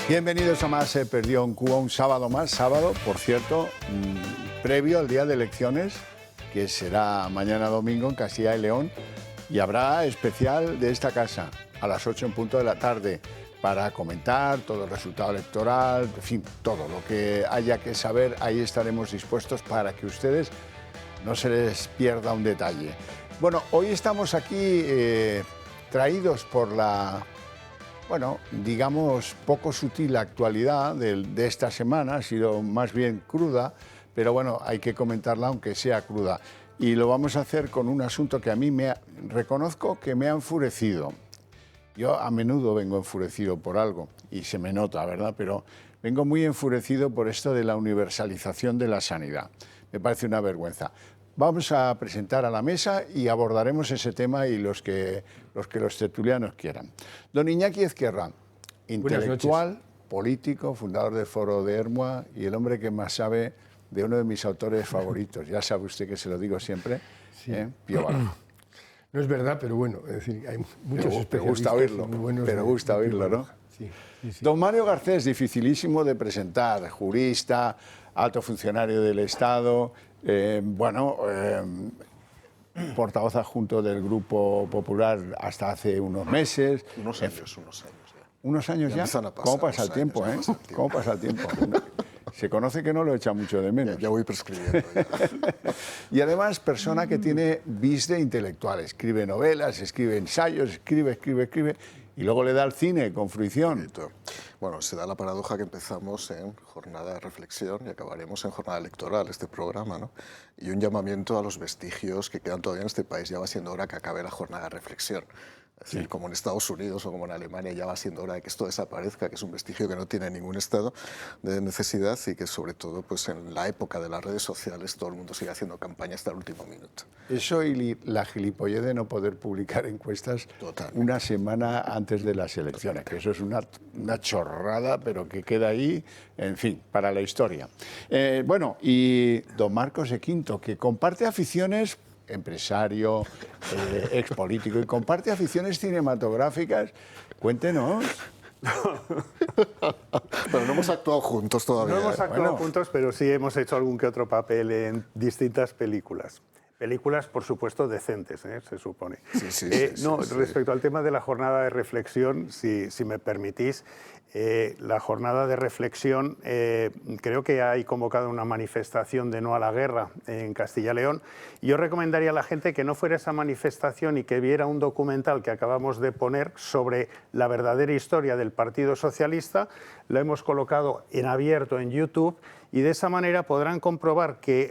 Bienvenidos a Más se perdió en Cuba, un sábado más, sábado, por cierto, previo al día de elecciones, que será mañana domingo en Castilla y León, y habrá especial de esta casa a las 8 en punto de la tarde para comentar todo el resultado electoral, en fin, todo lo que haya que saber, ahí estaremos dispuestos para que ustedes no se les pierda un detalle. Bueno, hoy estamos aquí traídos por la, bueno, digamos, poco sutil actualidad de esta semana, ha sido más bien cruda, pero bueno, hay que comentarla aunque sea cruda. Y lo vamos a hacer con un asunto que a mí reconozco que me ha enfurecido. Yo a menudo vengo enfurecido por algo, y se me nota, ¿verdad? Pero vengo muy enfurecido por esto de la universalización de la sanidad. Me parece una vergüenza. Vamos a presentar a la mesa y abordaremos ese tema y los que los tertulianos quieran. Don Iñaki Ezquerra, intelectual, político, fundador del Foro de Ermua y el hombre que más sabe de uno de mis autores favoritos. Ya sabe usted que se lo digo siempre, sí. Pío Baroja. No es verdad, pero bueno, es decir, hay muchos especialistas gusta oírlo, muy buenos. Pero gusta oírlo, ¿no? Sí, sí, sí. Don Mario Garcés, dificilísimo de presentar, jurista, alto funcionario del Estado, portavoz adjunto del Grupo Popular hasta hace unos meses. Unos años ya. ¿Unos años ya? ¿Cómo pasa el tiempo, ¿Cómo pasa el tiempo? Se conoce que no lo echa mucho de menos. Ya voy prescribiendo. Ya. Y además, persona que tiene vis de intelectual. Escribe novelas, escribe ensayos, escribe, y luego le da al cine con fruición. Bueno, se da la paradoja que empezamos en jornada de reflexión y acabaremos en jornada electoral, este programa, ¿no? Y un llamamiento a los vestigios que quedan todavía en este país. Ya va siendo hora que acabe la jornada de reflexión. Es decir, como en Estados Unidos o como en Alemania, ya va siendo hora de que esto desaparezca, que es un vestigio que no tiene ningún estado de necesidad y que sobre todo pues en la época de las redes sociales todo el mundo sigue haciendo campaña hasta el último minuto. Eso y la gilipollez de no poder publicar encuestas una semana antes de las elecciones, que eso es una chorrada, pero que queda ahí, en fin, para la historia. Bueno, y don Marcos de Quinto, que comparte aficiones, empresario, expolítico, y comparte aficiones cinematográficas. Cuéntenos. Pero no hemos actuado juntos todavía. No hemos actuado juntos, pero sí hemos hecho algún que otro papel en distintas películas. Películas, por supuesto, decentes, se supone. Sí, respecto al tema de la jornada de reflexión, si me permitís, la jornada de reflexión, creo que hay convocado una manifestación de no a la guerra en Castilla y León. Yo recomendaría a la gente que no fuera esa manifestación y que viera un documental que acabamos de poner sobre la verdadera historia del Partido Socialista. Lo hemos colocado en abierto en YouTube y de esa manera podrán comprobar que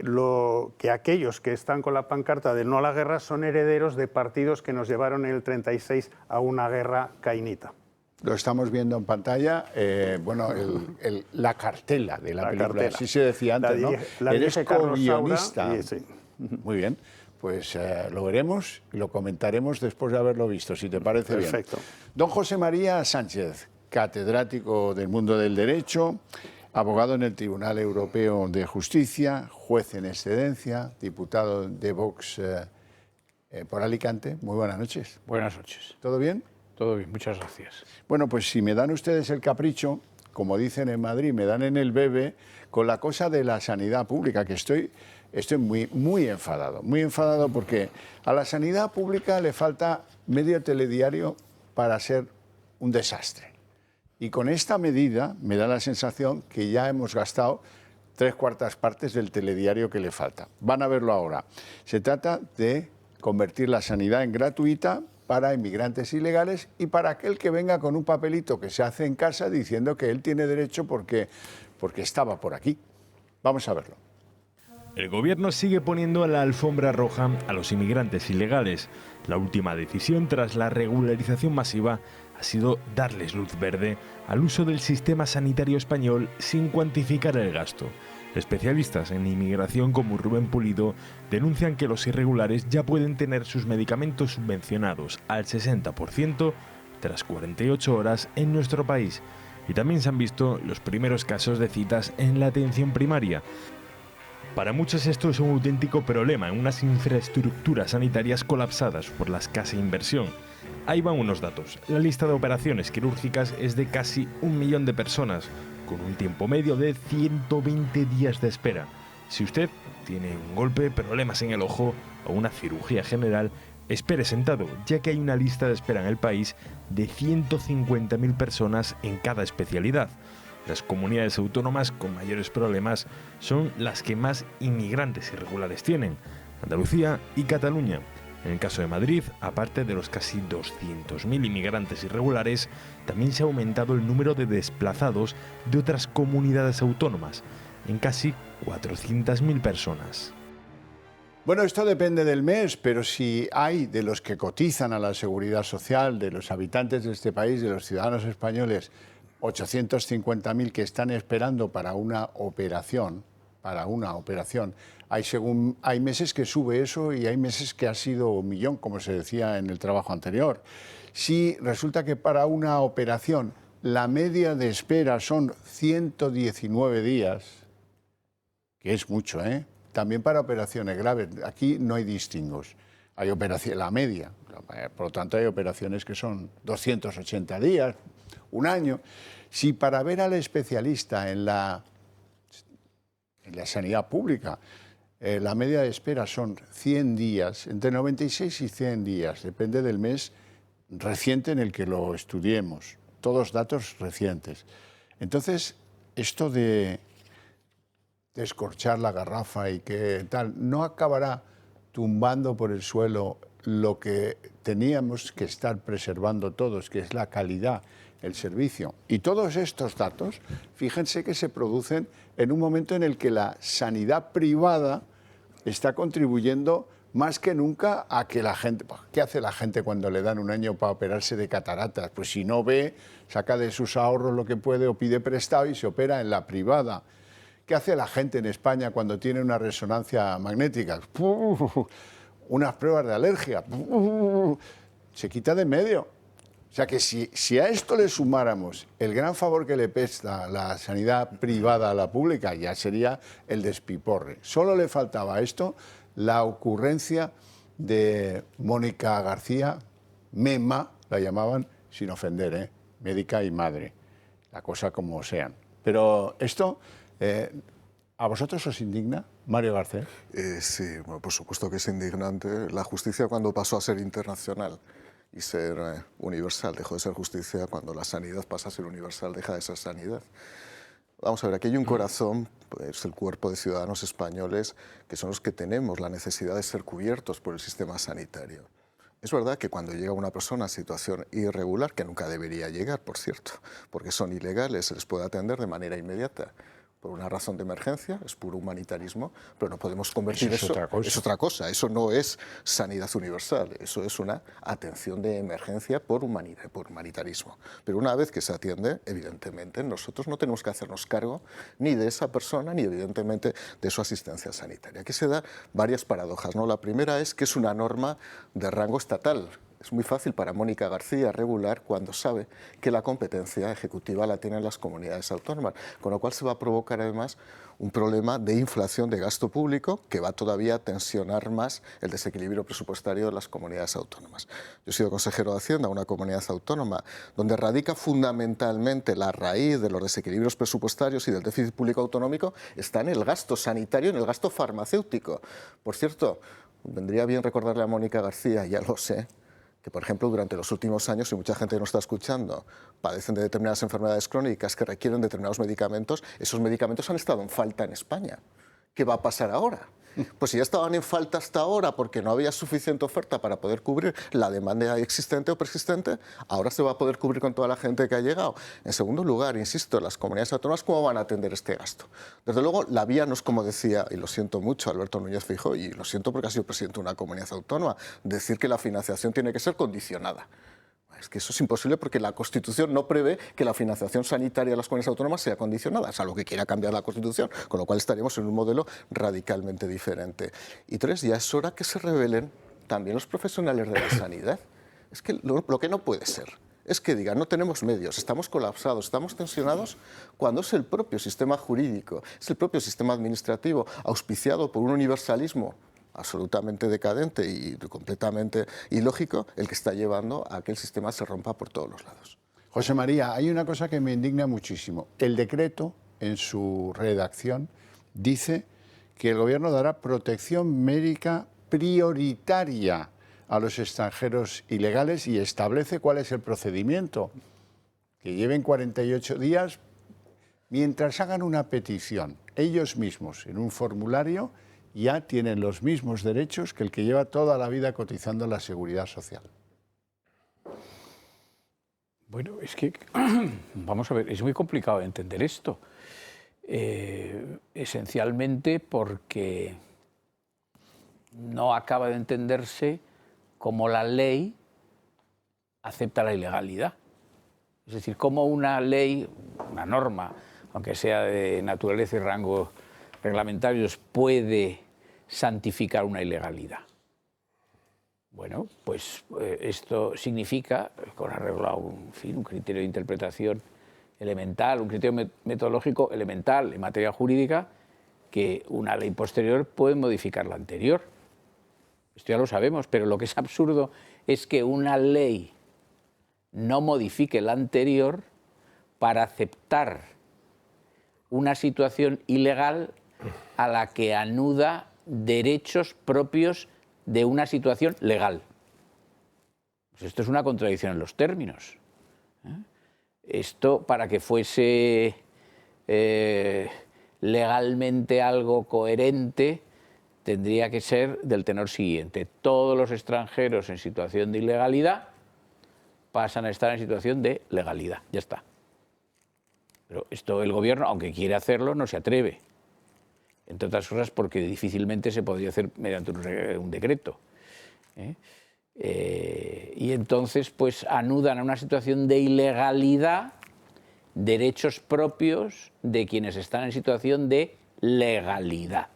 aquellos que están con la pancarta del no a la guerra son herederos de partidos que nos llevaron en el 36 a una guerra cainita. Lo estamos viendo en pantalla, la cartela de la película, cartela. Así se decía antes, ¿no? Eres co-guionista. Sí. Muy bien, pues lo veremos y lo comentaremos después de haberlo visto, si te parece bien. Perfecto. Don José María Sánchez, catedrático del mundo del derecho, abogado en el Tribunal Europeo de Justicia, juez en excedencia, diputado de Vox por Alicante. Muy buenas noches. Buenas noches. ¿Todo bien? Todo bien, muchas gracias. Bueno, pues si me dan ustedes el capricho, como dicen en Madrid, me dan en el bebé con la cosa de la sanidad pública, que estoy muy enfadado porque a la sanidad pública le falta medio telediario para ser un desastre. Y con esta medida me da la sensación que ya hemos gastado 3/4 partes del telediario que le falta. Van a verlo ahora. Se trata de convertir la sanidad en gratuita para inmigrantes ilegales y para aquel que venga con un papelito que se hace en casa diciendo que él tiene derecho porque estaba por aquí. Vamos a verlo. El gobierno sigue poniendo la alfombra roja a los inmigrantes ilegales. La última decisión tras la regularización masiva ha sido darles luz verde al uso del sistema sanitario español sin cuantificar el gasto. Especialistas en inmigración como Rubén Pulido denuncian que los irregulares ya pueden tener sus medicamentos subvencionados al 60% tras 48 horas en nuestro país. Y también se han visto los primeros casos de citas en la atención primaria. Para muchos esto es un auténtico problema en unas infraestructuras sanitarias colapsadas por la escasa inversión. Ahí van unos datos. La lista de operaciones quirúrgicas es de casi 1 millón de personas, con un tiempo medio de 120 días de espera. Si usted tiene un golpe, problemas en el ojo o una cirugía general, espere sentado, ya que hay una lista de espera en el país de 150.000 personas en cada especialidad. Las comunidades autónomas con mayores problemas son las que más inmigrantes irregulares tienen, Andalucía y Cataluña. En el caso de Madrid, aparte de los casi 200.000 inmigrantes irregulares, también se ha aumentado el número de desplazados de otras comunidades autónomas, en casi 400.000 personas. Bueno, esto depende del mes, pero si hay de los que cotizan a la Seguridad Social, de los habitantes de este país, de los ciudadanos españoles, 850.000 que están esperando para una operación, hay meses que sube eso y hay meses que ha sido 1 millón, como se decía en el trabajo anterior. Si resulta que para una operación la media de espera son 119 días, que es mucho, también para operaciones graves, aquí no hay distingos, hay operaciones, la media, por lo tanto hay operaciones que son 280 días, 1 año. Si para ver al especialista en la sanidad pública la media de espera son 100 días, entre 96 y 100 días, depende del mes reciente en el que lo estudiemos, todos datos recientes. Entonces, esto de descorchar la garrafa y que tal, no acabará tumbando por el suelo lo que teníamos que estar preservando todos, que es la calidad, el servicio. Y todos estos datos, fíjense que se producen en un momento en el que la sanidad privada está contribuyendo más que nunca a que la gente... ¿Qué hace la gente cuando le dan 1 año para operarse de cataratas? Pues si no ve, saca de sus ahorros lo que puede o pide prestado y se opera en la privada. ¿Qué hace la gente en España cuando tiene una resonancia magnética? Unas pruebas de alergia. Se quita de en medio. O sea que si a esto le sumáramos el gran favor que le presta la sanidad privada a la pública, ya sería el despiporre. Solo le faltaba a esto la ocurrencia de Mónica García, Mema, la llamaban, sin ofender, médica y madre, la cosa como sean. Pero esto... ¿A vosotros os indigna, Mario Garcés? Sí, bueno, por supuesto que es indignante. La justicia, cuando pasó a ser internacional y ser universal, dejó de ser justicia. Cuando la sanidad pasa a ser universal, deja de ser sanidad. Vamos a ver, aquí hay un corazón, pues el cuerpo de ciudadanos españoles, que son los que tenemos la necesidad de ser cubiertos por el sistema sanitario. Es verdad que cuando llega una persona en situación irregular, que nunca debería llegar, por cierto, porque son ilegales, se les puede atender de manera inmediata. Por una razón de emergencia, es puro humanitarismo, pero no podemos convertir eso... Es otra cosa, eso no es sanidad universal, eso es una atención de emergencia por humanitarismo. Pero una vez que se atiende, evidentemente, nosotros no tenemos que hacernos cargo ni de esa persona, ni evidentemente de su asistencia sanitaria. Aquí se dan varias paradojas, ¿no? La primera es que es una norma de rango estatal. Es muy fácil para Mónica García regular cuando sabe que la competencia ejecutiva la tienen las comunidades autónomas, con lo cual se va a provocar además un problema de inflación de gasto público que va todavía a tensionar más el desequilibrio presupuestario de las comunidades autónomas. Yo he sido consejero de Hacienda, una comunidad autónoma donde radica fundamentalmente la raíz de los desequilibrios presupuestarios y del déficit público autonómico está en el gasto sanitario, en el gasto farmacéutico. Por cierto, vendría bien recordarle a Mónica García, ya lo sé, que, por ejemplo, durante los últimos años, y mucha gente nos está escuchando, padecen de determinadas enfermedades crónicas que requieren determinados medicamentos, esos medicamentos han estado en falta en España. ¿Qué va a pasar ahora? Pues si ya estaban en falta hasta ahora porque no había suficiente oferta para poder cubrir la demanda existente o persistente, ahora se va a poder cubrir con toda la gente que ha llegado. En segundo lugar, insisto, las comunidades autónomas, ¿cómo van a atender este gasto? Desde luego, la vía no es como decía, y lo siento mucho, Alberto Núñez Feijóo, y lo siento porque ha sido presidente de una comunidad autónoma, decir que la financiación tiene que ser condicionada. Es que eso es imposible porque la Constitución no prevé que la financiación sanitaria de las comunidades autónomas sea condicionada, salvo que quiera cambiar la Constitución, con lo cual estaríamos en un modelo radicalmente diferente. Y 3, ya es hora que se revelen también los profesionales de la sanidad. Es que lo que no puede ser es que digan, no tenemos medios, estamos colapsados, estamos tensionados, cuando es el propio sistema jurídico, es el propio sistema administrativo, auspiciado por un universalismo absolutamente decadente y completamente ilógico el que está llevando a que el sistema se rompa por todos los lados. José María, hay una cosa que me indigna muchísimo. El decreto, en su redacción, dice que el Gobierno dará protección médica prioritaria a los extranjeros ilegales y establece cuál es el procedimiento. Que lleven 48 días mientras hagan una petición. Ellos mismos, en un formulario, ya tienen los mismos derechos que el que lleva toda la vida cotizando a la Seguridad Social. Bueno, es que, vamos a ver, es muy complicado entender esto. Esencialmente porque no acaba de entenderse cómo la ley acepta la ilegalidad. Es decir, cómo una ley, una norma, aunque sea de naturaleza y rango reglamentarios, puede santificar una ilegalidad. Bueno, pues esto significa, con arreglo a un criterio de interpretación elemental, un criterio metodológico elemental en materia jurídica, que una ley posterior puede modificar la anterior. Esto ya lo sabemos, pero lo que es absurdo es que una ley no modifique la anterior para aceptar una situación ilegal a la que anuda derechos propios de una situación legal. Pues esto es una contradicción en los términos. Esto, para que fuese legalmente algo coherente, tendría que ser del tenor siguiente: todos los extranjeros en situación de ilegalidad pasan a estar en situación de legalidad. Ya está. Pero esto el Gobierno, aunque quiere hacerlo, no se atreve. Entre otras cosas porque difícilmente se podría hacer mediante un decreto. Y entonces pues anudan a una situación de ilegalidad derechos propios de quienes están en situación de legalidad.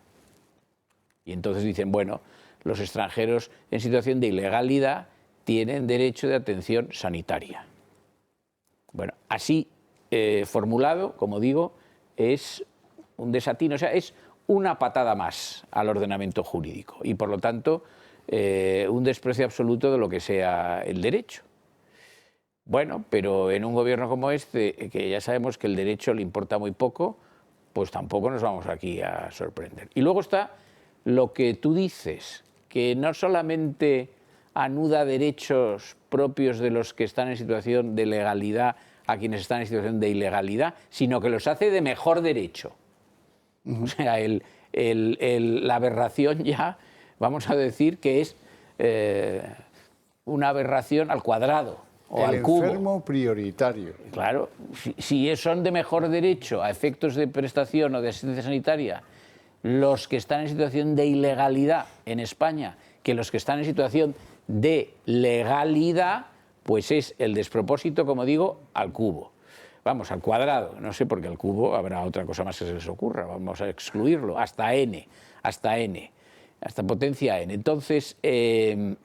Y entonces dicen, bueno, los extranjeros en situación de ilegalidad tienen derecho de atención sanitaria. Bueno, así formulado, como digo, es un desatino, o sea, es una patada más al ordenamiento jurídico y, por lo tanto, un desprecio absoluto de lo que sea el derecho. Bueno, pero en un gobierno como este, que ya sabemos que el derecho le importa muy poco, pues tampoco nos vamos aquí a sorprender. Y luego está lo que tú dices, que no solamente anuda derechos propios de los que están en situación de legalidad a quienes están en situación de ilegalidad, sino que los hace de mejor derecho. O sea, la aberración ya, vamos a decir que es una aberración al cuadrado o al cubo. El enfermo prioritario. Claro, si son de mejor derecho a efectos de prestación o de asistencia sanitaria los que están en situación de ilegalidad en España que los que están en situación de legalidad, pues es el despropósito, como digo, al cubo. Vamos, al cuadrado, no sé, porque al cubo habrá otra cosa más que se les ocurra, vamos a excluirlo, hasta n, hasta potencia n. Entonces, esto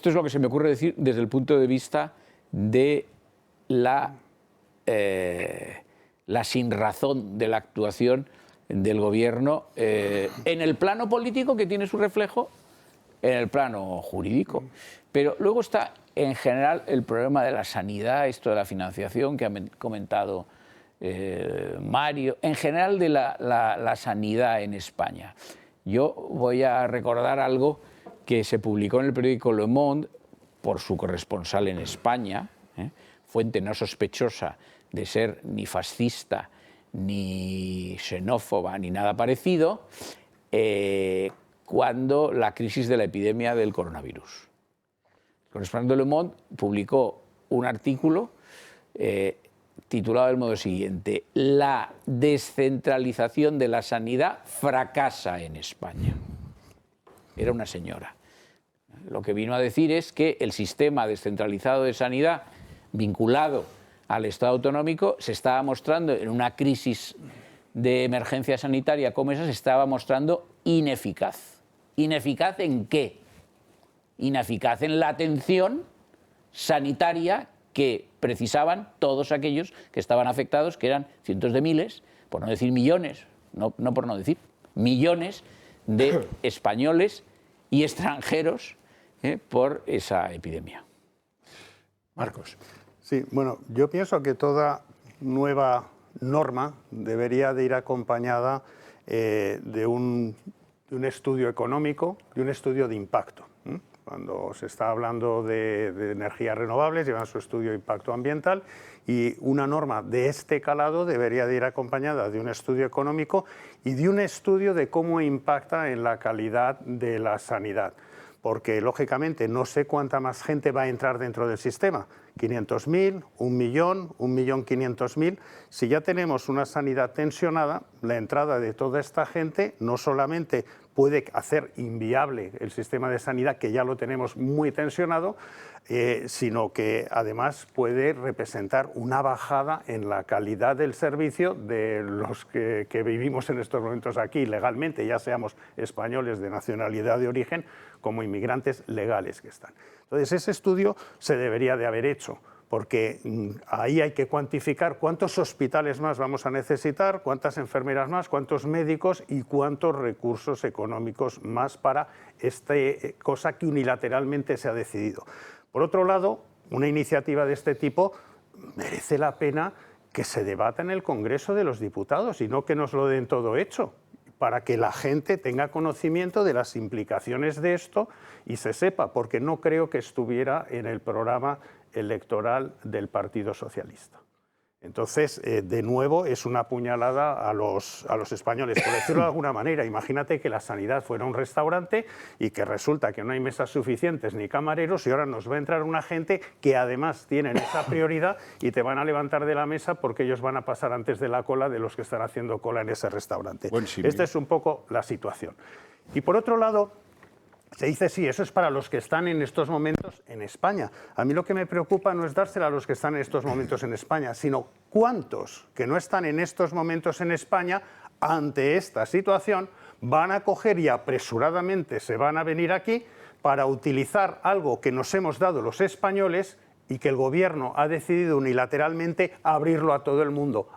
es lo que se me ocurre decir desde el punto de vista de la sinrazón de la actuación del Gobierno en el plano político, que tiene su reflejo en el plano jurídico. Pero luego está, en general, el problema de la sanidad, esto de la financiación que ha comentado Mario, en general de la sanidad en España. Yo voy a recordar algo que se publicó en el periódico Le Monde por su corresponsal en España, fuente no sospechosa de ser ni fascista, ni xenófoba, ni nada parecido, cuando la crisis de la epidemia del coronavirus. El corresponsal de Le Monde publicó un artículo titulado del modo siguiente: la descentralización de la sanidad fracasa en España. Era una señora. Lo que vino a decir es que el sistema descentralizado de sanidad vinculado al Estado autonómico se estaba mostrando, en una crisis de emergencia sanitaria como esa, se estaba mostrando ineficaz. ¿Ineficaz en qué? Ineficaz en la atención sanitaria que precisaban todos aquellos que estaban afectados, que eran cientos de miles, por no decir millones, no por no decir, millones de españoles y extranjeros por esa epidemia. Marcos. Sí, bueno, yo pienso que toda nueva norma debería de ir acompañada de un estudio económico y un estudio de impacto. Cuando se está hablando de energías renovables, llevan su estudio de impacto ambiental, y una norma de este calado debería de ir acompañada de un estudio económico y de un estudio de cómo impacta en la calidad de la sanidad. Porque, lógicamente, no sé cuánta más gente va a entrar dentro del sistema. 500.000, 1.000.000, 1.500.000. Si ya tenemos una sanidad tensionada, la entrada de toda esta gente no solamente puede hacer inviable el sistema de sanidad, que ya lo tenemos muy tensionado, sino que además puede representar una bajada en la calidad del servicio de los que vivimos en estos momentos aquí legalmente, ya seamos españoles de nacionalidad de origen como inmigrantes legales que están. Entonces, ese estudio se debería de haber hecho, porque ahí hay que cuantificar cuántos hospitales más vamos a necesitar, cuántas enfermeras más, cuántos médicos y cuántos recursos económicos más para esta cosa que unilateralmente se ha decidido. Por otro lado, una iniciativa de este tipo merece la pena que se debata en el Congreso de los Diputados y no que nos lo den todo hecho, para que la gente tenga conocimiento de las implicaciones de esto y se sepa, porque no creo que estuviera en el programa electoral del Partido Socialista. Entonces, de nuevo, es una puñalada a los españoles, por decirlo de alguna manera. Imagínate que la sanidad fuera un restaurante y que resulta que no hay mesas suficientes ni camareros y ahora nos va a entrar una gente que además tienen esa prioridad y te van a levantar de la mesa porque ellos van a pasar antes de la cola de los que están haciendo cola en ese restaurante. Esta es un poco la situación. Y por otro lado, se dice, sí, eso es para los que están en estos momentos en España. A mí lo que me preocupa no es dársela a los que están en estos momentos en España, sino cuántos que no están en estos momentos en España, ante esta situación, van a coger y apresuradamente se van a venir aquí para utilizar algo que nos hemos dado los españoles y que el gobierno ha decidido unilateralmente abrirlo a todo el mundo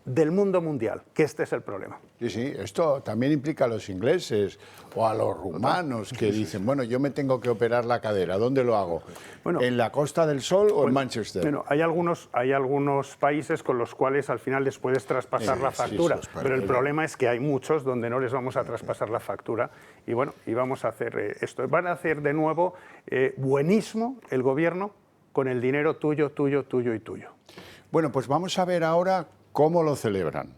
del mundo mundial, que este es el problema. Sí, sí, esto también implica a los ingleses o a los rumanos que dicen, bueno, yo me tengo que operar la cadera, ¿dónde lo hago? Bueno, ¿en la Costa del Sol o en Manchester? Bueno, hay algunos países con los cuales al final les puedes traspasar la factura, pero el problema es que hay muchos donde no les vamos a traspasar la factura y bueno, y vamos a hacer esto. Van a hacer de nuevo buenísimo el gobierno con el dinero tuyo, tuyo, tuyo y tuyo. Bueno, pues vamos a ver ahora cómo lo celebran.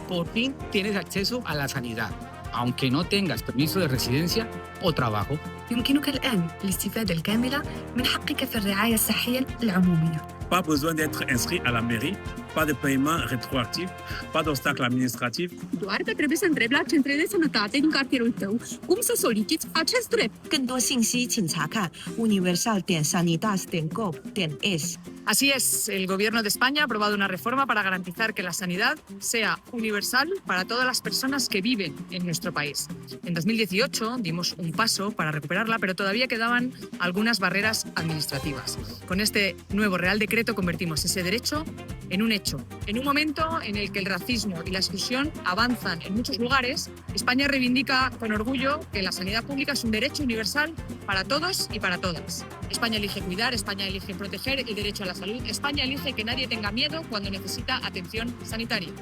Por fin tienes acceso a la sanidad, aunque no tengas permiso de residencia o trabajo. يمكنك الآن الاستفادة الكاملة من حقك في الرعاية الصحية العمومية. Pas besoin d'être inscrit à la mairie, pas de paiement rétroactif, pas d'obstacle administratif. Doar că trebuie să întrebi la centrele de sănătate din cartierul tău cum să soliciți acest drept. 更多信息请查看 universal.sanitas.gov.es. Así es, el Gobierno de España ha aprobado una reforma para garantizar que la sanidad sea universal para todas las personas que viven en nuestro país. En 2018 dimos un paso para recuperarla, pero todavía quedaban algunas barreras administrativas. Con este nuevo Real Decreto convertimos ese derecho en un hecho. En un momento en el que el racismo y la exclusión avanzan en muchos lugares, España reivindica con orgullo que la sanidad pública es un derecho universal para todos y para todas. España elige cuidar, España elige proteger el derecho a la salud, España elige que nadie tenga miedo cuando necesita atención sanitaria.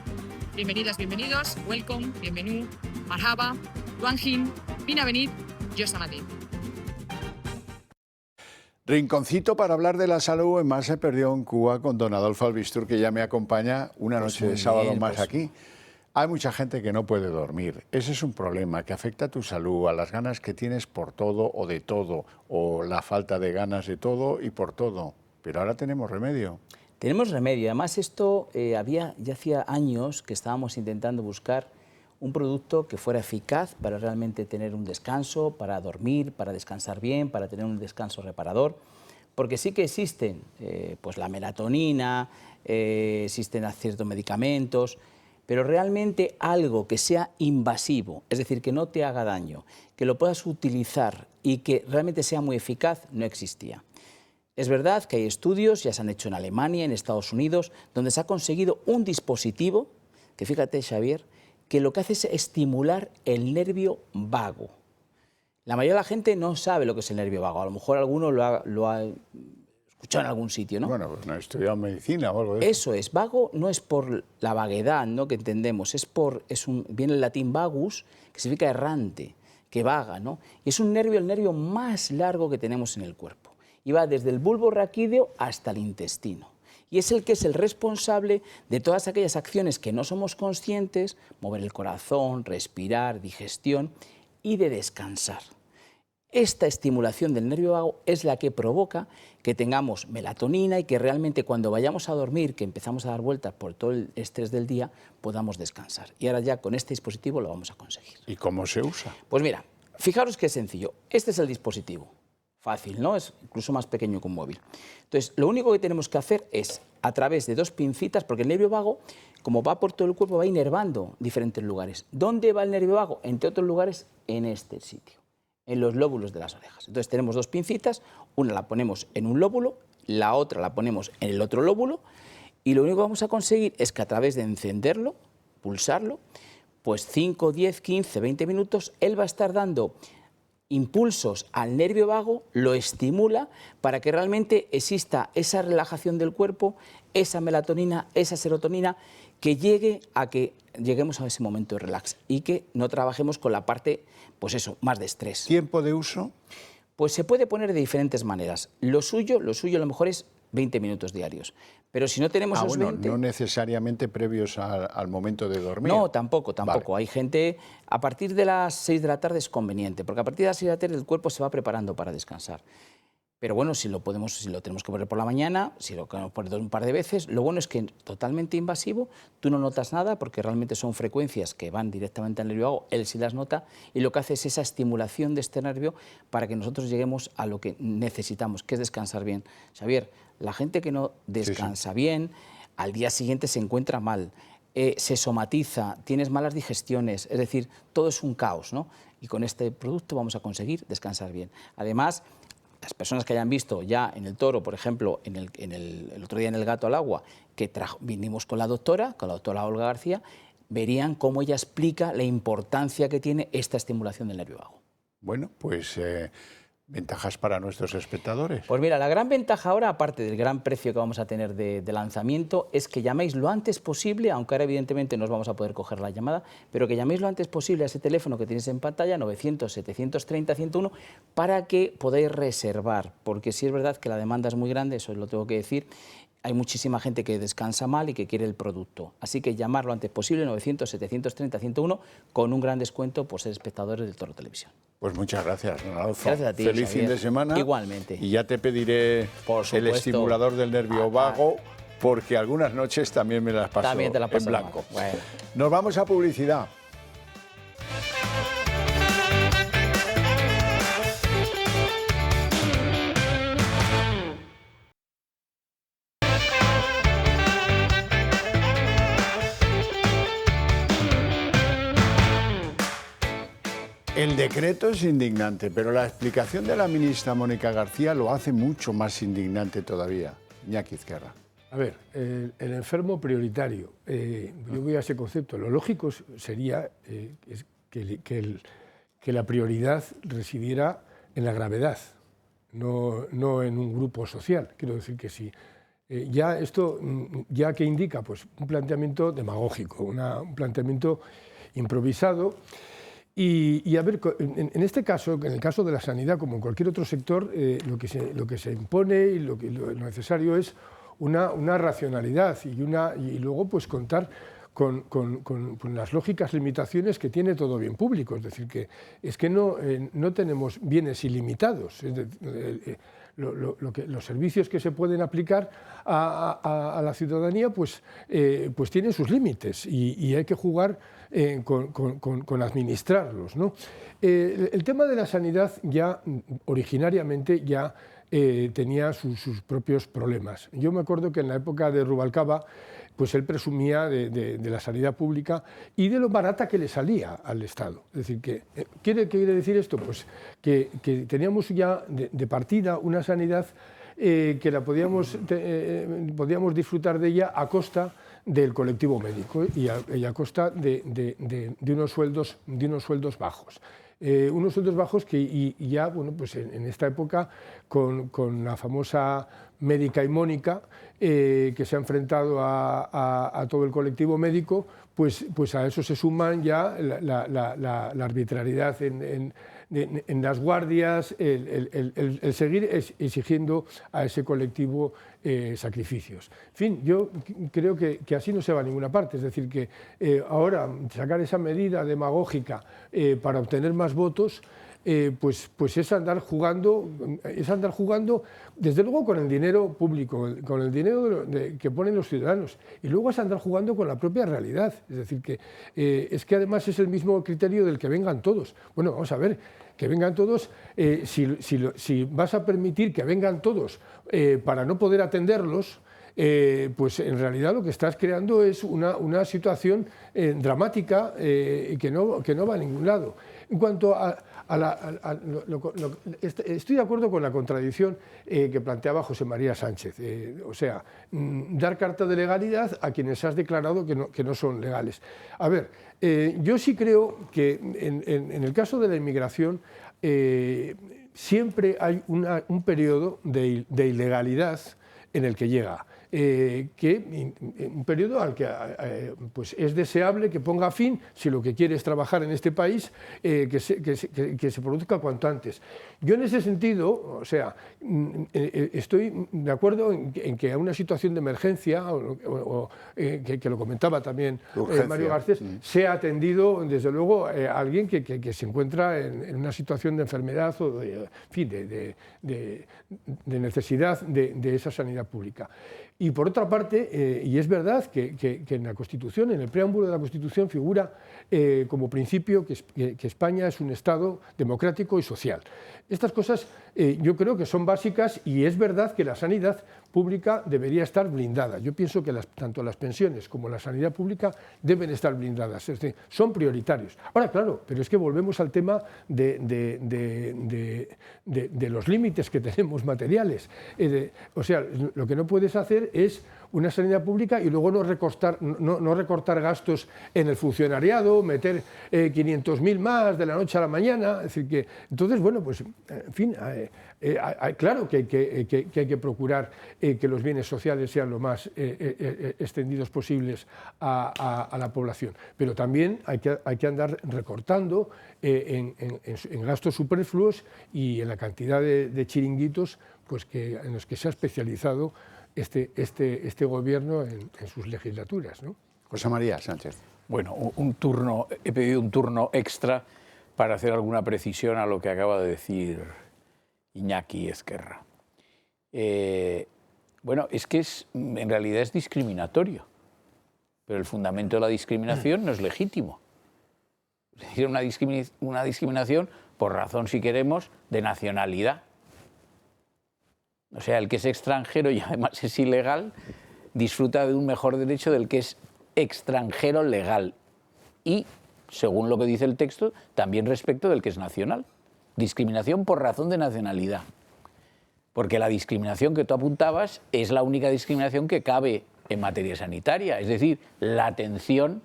Bienvenidas, bienvenidos, welcome, bienvenue, marhaba, tuanjin, binavenid, yosamati. Rinconcito para hablar de la salud en Más se perdió en Cuba con don Adolfo Albistur, que ya me acompaña una noche de sábado más aquí. Hay mucha gente que no puede dormir. Ese es un problema que afecta a tu salud, a las ganas que tienes por todo o de todo, o la falta de ganas de todo y por todo. Pero ahora tenemos remedio. Tenemos remedio. Además, esto ya hacía años que estábamos intentando buscar un producto que fuera eficaz para realmente tener un descanso, para dormir, para descansar bien, para tener un descanso reparador. Porque sí que existen pues la melatonina, existen ciertos medicamentos, pero realmente algo que sea invasivo, es decir, que no te haga daño, que lo puedas utilizar y que realmente sea muy eficaz, no existía. Es verdad que hay estudios, ya se han hecho en Alemania, en Estados Unidos, donde se ha conseguido un dispositivo, que fíjate, Xavier, que lo que hace es estimular el nervio vago. La mayoría de la gente no sabe lo que es el nervio vago. A lo mejor alguno lo ha escuchado en algún sitio, ¿no? Bueno, pues no he estudiado medicina o algo de eso. Eso es. Vago no es por la vaguedad, ¿no?, que entendemos. Viene el latín vagus, que significa errante, que vaga, ¿no? Y es el nervio más largo que tenemos en el cuerpo. Y va desde el bulbo raquídeo hasta el intestino. Y es el que es el responsable de todas aquellas acciones que no somos conscientes, mover el corazón, respirar, digestión y de descansar. Esta estimulación del nervio vago es la que provoca que tengamos melatonina y que realmente cuando vayamos a dormir, que empezamos a dar vueltas por todo el estrés del día, podamos descansar. Y ahora ya con este dispositivo lo vamos a conseguir. ¿Y cómo se usa? Pues mira, fijaros qué sencillo. Este es el dispositivo. Fácil, ¿no? Es incluso más pequeño que un móvil. Entonces, lo único que tenemos que hacer es, a través de 2 pincitas, porque el nervio vago, como va por todo el cuerpo, va inervando diferentes lugares. ¿Dónde va el nervio vago? Entre otros lugares, en este sitio, en los lóbulos de las orejas. Entonces, tenemos 2 pincitas, una la ponemos en un lóbulo, la otra la ponemos en el otro lóbulo, y lo único que vamos a conseguir es que a través de encenderlo, pulsarlo, pues 5, 10, 15, 20 minutos, él va a estar dando impulsos al nervio vago, lo estimula para que realmente exista esa relajación del cuerpo, esa melatonina, esa serotonina, que llegue a que lleguemos a ese momento de relax y que no trabajemos con la parte, pues eso, más de estrés. ¿Tiempo de uso? Pues se puede poner de diferentes maneras. Lo suyo a lo mejor es 20 minutos diarios. Pero si no tenemos esos 20... no necesariamente previos al momento de dormir. No, tampoco. Vale. Hay gente, a partir de las 6 de la tarde es conveniente, porque a partir de las 6 de la tarde el cuerpo se va preparando para descansar. Pero bueno, si lo tenemos que poner por la mañana, si lo queremos poner un par de veces, lo bueno es que totalmente invasivo, tú no notas nada porque realmente son frecuencias que van directamente al nervio vago, él sí las nota y lo que hace es esa estimulación de este nervio para que nosotros lleguemos a lo que necesitamos, que es descansar bien. Xavier, la gente que no descansa bien, al día siguiente se encuentra mal, se somatiza, tienes malas digestiones, es decir, todo es un caos, ¿no? Y con este producto vamos a conseguir descansar bien. Además, las personas que hayan visto ya en el toro, por ejemplo, el otro día en el gato al agua, que vinimos con la doctora Olga García, verían cómo ella explica la importancia que tiene esta estimulación del nervio vago. Bueno, pues ventajas para nuestros espectadores. Pues mira, la gran ventaja ahora, aparte del gran precio que vamos a tener de lanzamiento, es que llaméis lo antes posible, aunque ahora evidentemente no os vamos a poder coger la llamada, pero que llaméis lo antes posible a ese teléfono que tenéis en pantalla, 900-730-101, para que podáis reservar, porque sí es verdad que la demanda es muy grande, eso lo tengo que decir. Hay muchísima gente que descansa mal y que quiere el producto. Así que llamar lo antes posible, 900-730-101, con un gran descuento por ser espectadores del Toro Televisión. Pues muchas gracias, don Adolfo. Gracias a ti, Feliz Xavier. fin de semana. Igualmente. Y ya te pediré el estimulador del nervio vago, porque algunas noches también me las paso también te la paso en blanco. Bueno. Nos vamos a publicidad. El decreto es indignante, pero la explicación de la ministra Mónica García lo hace mucho más indignante todavía. Iñaki Ezquerra. A ver, el enfermo prioritario. Yo voy a ese concepto. Lo lógico sería que la prioridad residiera en la gravedad, no en un grupo social. Quiero decir que sí. Ya esto, ¿ya qué indica? Pues un planteamiento demagógico, un planteamiento improvisado. Y a ver, en este caso, en el caso de la sanidad, como en cualquier otro sector, lo que se impone y lo necesario es una racionalidad y luego pues contar con las lógicas limitaciones que tiene todo bien público. Es decir, que es que no tenemos bienes ilimitados. Es decir, los servicios que se pueden aplicar a la ciudadanía pues tienen sus límites y hay que jugar con administrarlos, ¿no? El tema de la sanidad ya originariamente ya tenía sus propios problemas. Yo me acuerdo que en la época de Rubalcaba pues él presumía de la sanidad pública y de lo barata que le salía al Estado. Es decir, ¿qué quiere decir esto? Pues que teníamos ya de partida una sanidad que la podíamos disfrutar de ella a costa del colectivo médico y a costa de unos sueldos bajos. Unos sueldos bajos que y ya, bueno, pues en esta época, con la famosa médica y Mónica, que se ha enfrentado a todo el colectivo médico, pues a eso se suman ya la arbitrariedad en las guardias, el seguir exigiendo a ese colectivo sacrificios. En fin, yo creo que así no se va a ninguna parte, es decir, que ahora sacar esa medida demagógica para obtener más votos, pues es andar jugando, desde luego con el dinero público, con el dinero que ponen los ciudadanos, y luego es andar jugando con la propia realidad, es decir, que es que además es el mismo criterio del que vengan todos. Bueno, vamos a ver, que vengan todos, si vas a permitir que vengan todos para no poder atenderlos, pues en realidad lo que estás creando es una situación dramática que no va a ningún lado. En cuanto estoy de acuerdo con la contradicción que planteaba José María Sánchez, o sea, dar carta de legalidad a quienes has declarado que no son legales. A ver, yo sí creo que en el caso de la inmigración siempre hay un periodo de ilegalidad en el que llega. Un periodo al que pues es deseable que ponga fin, si lo que quiere es trabajar en este país, que se produzca cuanto antes. Yo en ese sentido, o sea, estoy de acuerdo en que a una situación de emergencia, que lo comentaba también Mario Garcés, sea atendido desde luego a alguien que se encuentra en una situación de enfermedad o de necesidad de esa sanidad pública. Y por otra parte, y es verdad que en la Constitución, en el preámbulo de la Constitución, figura como principio que España es un Estado democrático y social. Estas cosas yo creo que son básicas, y es verdad que la sanidad pública debería estar blindada. Yo pienso que tanto las pensiones como la sanidad pública deben estar blindadas, es decir, son prioritarios. Ahora, claro, pero es que volvemos al tema de los límites que tenemos materiales. O sea, lo que no puedes hacer es una sanidad pública y luego no recortar gastos en el funcionariado, meter 500.000 más de la noche a la mañana. Es decir, que entonces, bueno, pues, en fin, claro que hay que procurar que los bienes sociales sean lo más extendidos posibles a la población, pero también hay que andar recortando en gastos superfluos y en la cantidad de chiringuitos pues en los que se ha especializado este gobierno en sus legislaturas, ¿no? José María Sánchez. Bueno, he pedido un turno extra para hacer alguna precisión a lo que acaba de decir Iñaki Ezquerra. Bueno, es que en realidad es discriminatorio, pero el fundamento de la discriminación no es legítimo. Es decir, una discriminación por razón, si queremos, de nacionalidad. O sea, el que es extranjero y además es ilegal disfruta de un mejor derecho del que es extranjero legal. Y, según lo que dice el texto, también respecto del que es nacional. Discriminación por razón de nacionalidad. Porque la discriminación que tú apuntabas es la única discriminación que cabe en materia sanitaria. Es decir, la atención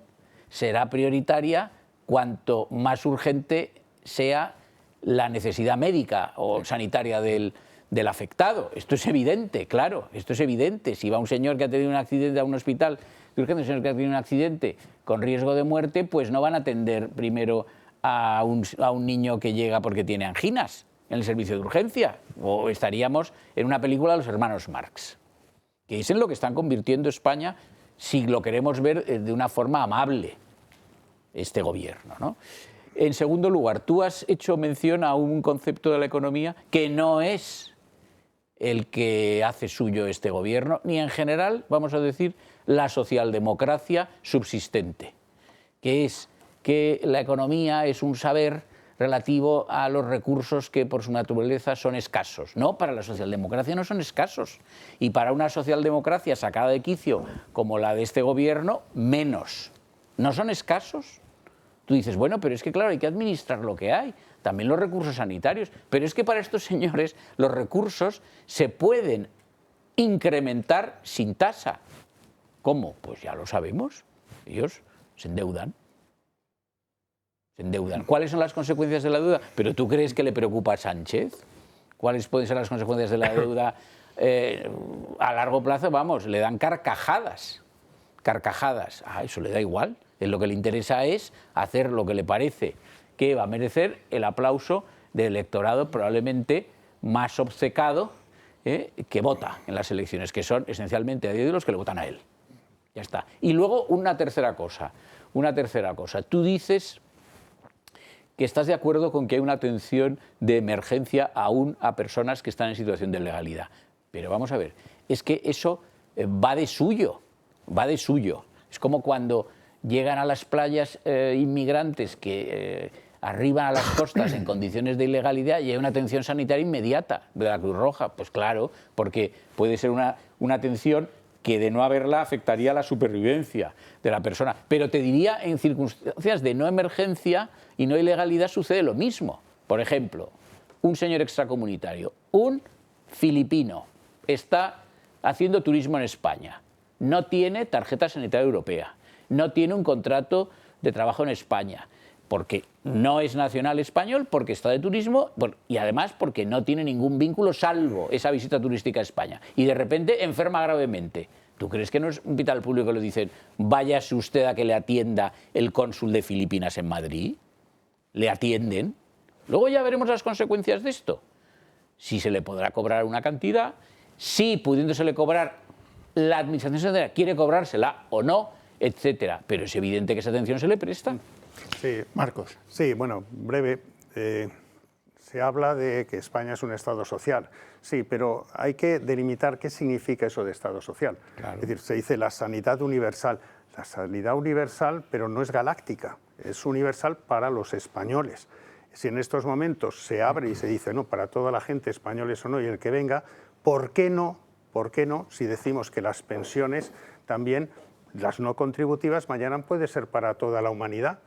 será prioritaria cuanto más urgente sea la necesidad médica o sanitaria del afectado. Esto es evidente, claro, esto es evidente. Si va un señor que ha tenido un accidente a un hospital de urgencia, un señor que ha tenido un accidente con riesgo de muerte, pues no van a atender primero a un niño que llega porque tiene anginas en el servicio de urgencia, o estaríamos en una película de los hermanos Marx, que es en lo que están convirtiendo España, si lo queremos ver de una forma amable, este gobierno, ¿no? En segundo lugar, tú has hecho mención a un concepto de la economía que no es el que hace suyo este gobierno, ni en general, vamos a decir, la socialdemocracia subsistente, que es que la economía es un saber relativo a los recursos que por su naturaleza son escasos. No, para la socialdemocracia no son escasos. Y para una socialdemocracia sacada de quicio como la de este gobierno, menos. ¿No son escasos? Tú dices, bueno, pero es que claro, hay que administrar lo que hay. también los recursos sanitarios. Pero es que para estos señores los recursos se pueden incrementar sin tasa. ¿Cómo? Pues ya lo sabemos. Ellos se endeudan. Se endeudan. ¿Cuáles son las consecuencias de la deuda? ¿Pero tú crees que le preocupa a Sánchez? ¿Cuáles pueden ser las consecuencias de la deuda a largo plazo? Vamos, le dan carcajadas. Carcajadas. Eso le da igual. Lo que le interesa es hacer lo que le parece que va a merecer el aplauso del electorado probablemente más obcecado que vota en las elecciones, que son esencialmente a día de hoy los que le votan a él. Ya está. Y luego una tercera cosa. Tú dices que estás de acuerdo con que hay una atención de emergencia aún a personas que están en situación de ilegalidad. Pero vamos a ver, es que eso va de suyo. Es como cuando llegan a las playas inmigrantes que arriban a las costas en condiciones de ilegalidad y hay una atención sanitaria inmediata de la Cruz Roja. Pues claro, porque puede ser una atención que de no haberla afectaría a la supervivencia de la persona. Pero te diría, en circunstancias de no emergencia y no ilegalidad sucede lo mismo. Por ejemplo, un señor extracomunitario, un filipino, está haciendo turismo en España, no tiene tarjeta sanitaria europea, no tiene un contrato de trabajo en España, porque no es nacional español, porque está de turismo y además porque no tiene ningún vínculo salvo esa visita turística a España. Y de repente enferma gravemente. ¿Tú crees que no es un hospital público que le dicen váyase usted a que le atienda el cónsul de Filipinas en Madrid? Le atienden. Luego ya veremos las consecuencias de esto. Si se le podrá cobrar una cantidad, si pudiéndosele cobrar la administración sanitaria quiere cobrársela o no, etcétera. Pero es evidente que esa atención se le presta. Sí, Marcos. Sí, bueno, breve. Se habla de que España es un Estado social. Sí, pero hay que delimitar qué significa eso de Estado social. Claro. Es decir, se dice la sanidad universal. La sanidad universal, pero no es galáctica. Es universal para los españoles. Si en estos momentos se abre y se dice, no, para toda la gente, españoles o no, y el que venga, ¿por qué no? ¿Por qué no? Si decimos que las pensiones también, las no contributivas, mañana puede ser para toda la humanidad.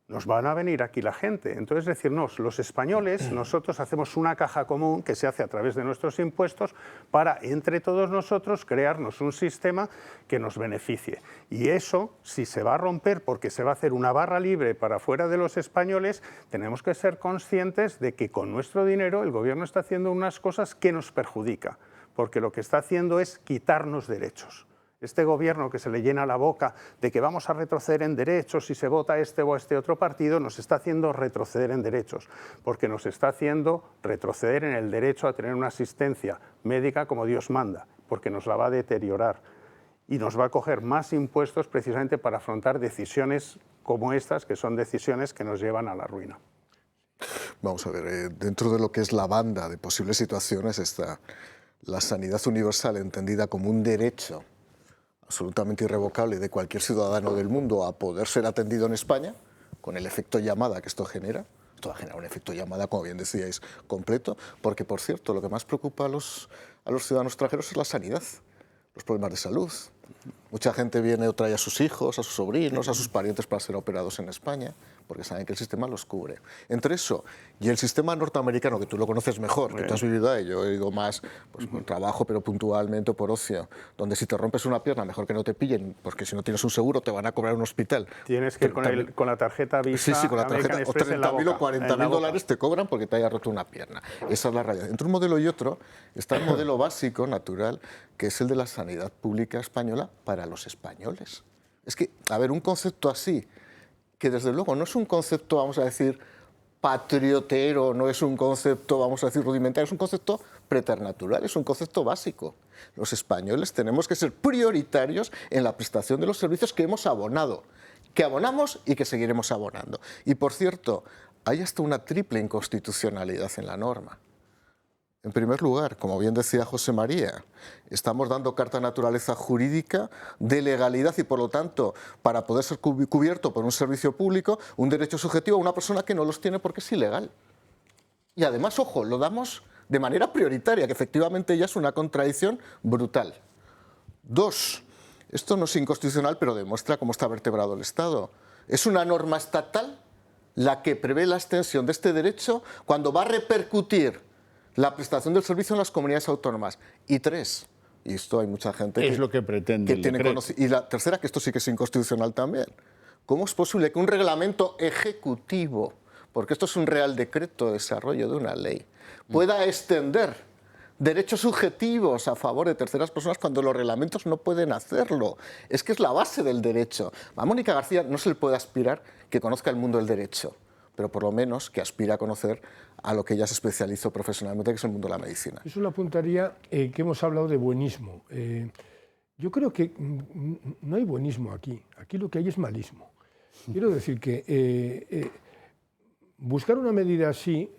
Nos van a venir aquí la gente. Entonces, decirnos, los españoles, nosotros hacemos una caja común que se hace a través de nuestros impuestos para, entre todos nosotros, crearnos un sistema que nos beneficie. Y eso, si se va a romper porque se va a hacer una barra libre para fuera de los españoles, tenemos que ser conscientes de que con nuestro dinero el gobierno está haciendo unas cosas que nos perjudica, porque lo que está haciendo es quitarnos derechos. Este gobierno que se le llena la boca de que vamos a retroceder en derechos si se vota este o este otro partido, nos está haciendo retroceder en derechos, porque nos está haciendo retroceder en el derecho a tener una asistencia médica como Dios manda, porque nos la va a deteriorar y nos va a coger más impuestos precisamente para afrontar decisiones como estas, que son decisiones que nos llevan a la ruina. Vamos a ver, dentro de lo que es la banda de posibles situaciones está la sanidad universal entendida como un derecho absolutamente irrevocable de cualquier ciudadano del mundo a poder ser atendido en España, con el efecto llamada que esto genera. Esto va a generar un efecto llamada, como bien decíais, completo, porque, por cierto, lo que más preocupa a los ciudadanos extranjeros es la sanidad, los problemas de salud. Mucha gente viene o trae a sus hijos, a sus sobrinos, a sus parientes para ser operados en España, porque saben que el sistema los cubre. Entre eso y el sistema norteamericano, que tú lo conoces mejor, que tú has vivido ahí, yo he ido más pues, por trabajo, pero puntualmente o por ocio, donde si te rompes una pierna, mejor que no te pillen, porque si no tienes un seguro te van a cobrar un hospital. Tienes que ir con la tarjeta Visa, sí, con la tarjeta, o 30.000 o 40.000 dólares te cobran porque te haya roto una pierna. Esa es la realidad. Entre un modelo y otro está el modelo básico, natural, que es el de la sanidad pública española para los españoles. Es que, a ver, un concepto así, que desde luego no es un concepto, vamos a decir, patriotero, no es un concepto, vamos a decir, rudimentario, es un concepto preternatural, es un concepto básico. Los españoles tenemos que ser prioritarios en la prestación de los servicios que hemos abonado, que abonamos y que seguiremos abonando. Y, por cierto, hay hasta una triple inconstitucionalidad en la norma. En primer lugar, como bien decía José María, estamos dando carta naturaleza jurídica de legalidad y, por lo tanto, para poder ser cubierto por un servicio público, un derecho subjetivo a una persona que no los tiene porque es ilegal. Y además, ojo, lo damos de manera prioritaria, que efectivamente ya es una contradicción brutal. Dos, esto no es inconstitucional, pero demuestra cómo está vertebrado el Estado. Es una norma estatal la que prevé la extensión de este derecho cuando va a repercutir la prestación del servicio en las comunidades autónomas. Y 3, y esto hay mucha gente es lo que pretende tiene y la tercera, que esto sí que es inconstitucional también. ¿Cómo es posible que un reglamento ejecutivo, porque esto es un real decreto de desarrollo de una ley, pueda extender derechos subjetivos a favor de terceras personas cuando los reglamentos no pueden hacerlo? Es que es la base del derecho. A Mónica García no se le puede aspirar que conozca el mundo del derecho, pero por lo menos que aspire a conocer a lo que ella se especializó profesionalmente, que es el mundo de la medicina. Eso lo apuntaría que hemos hablado de buenismo. Yo creo que no hay buenismo aquí. Aquí lo que hay es malismo. Quiero decir que buscar una medida así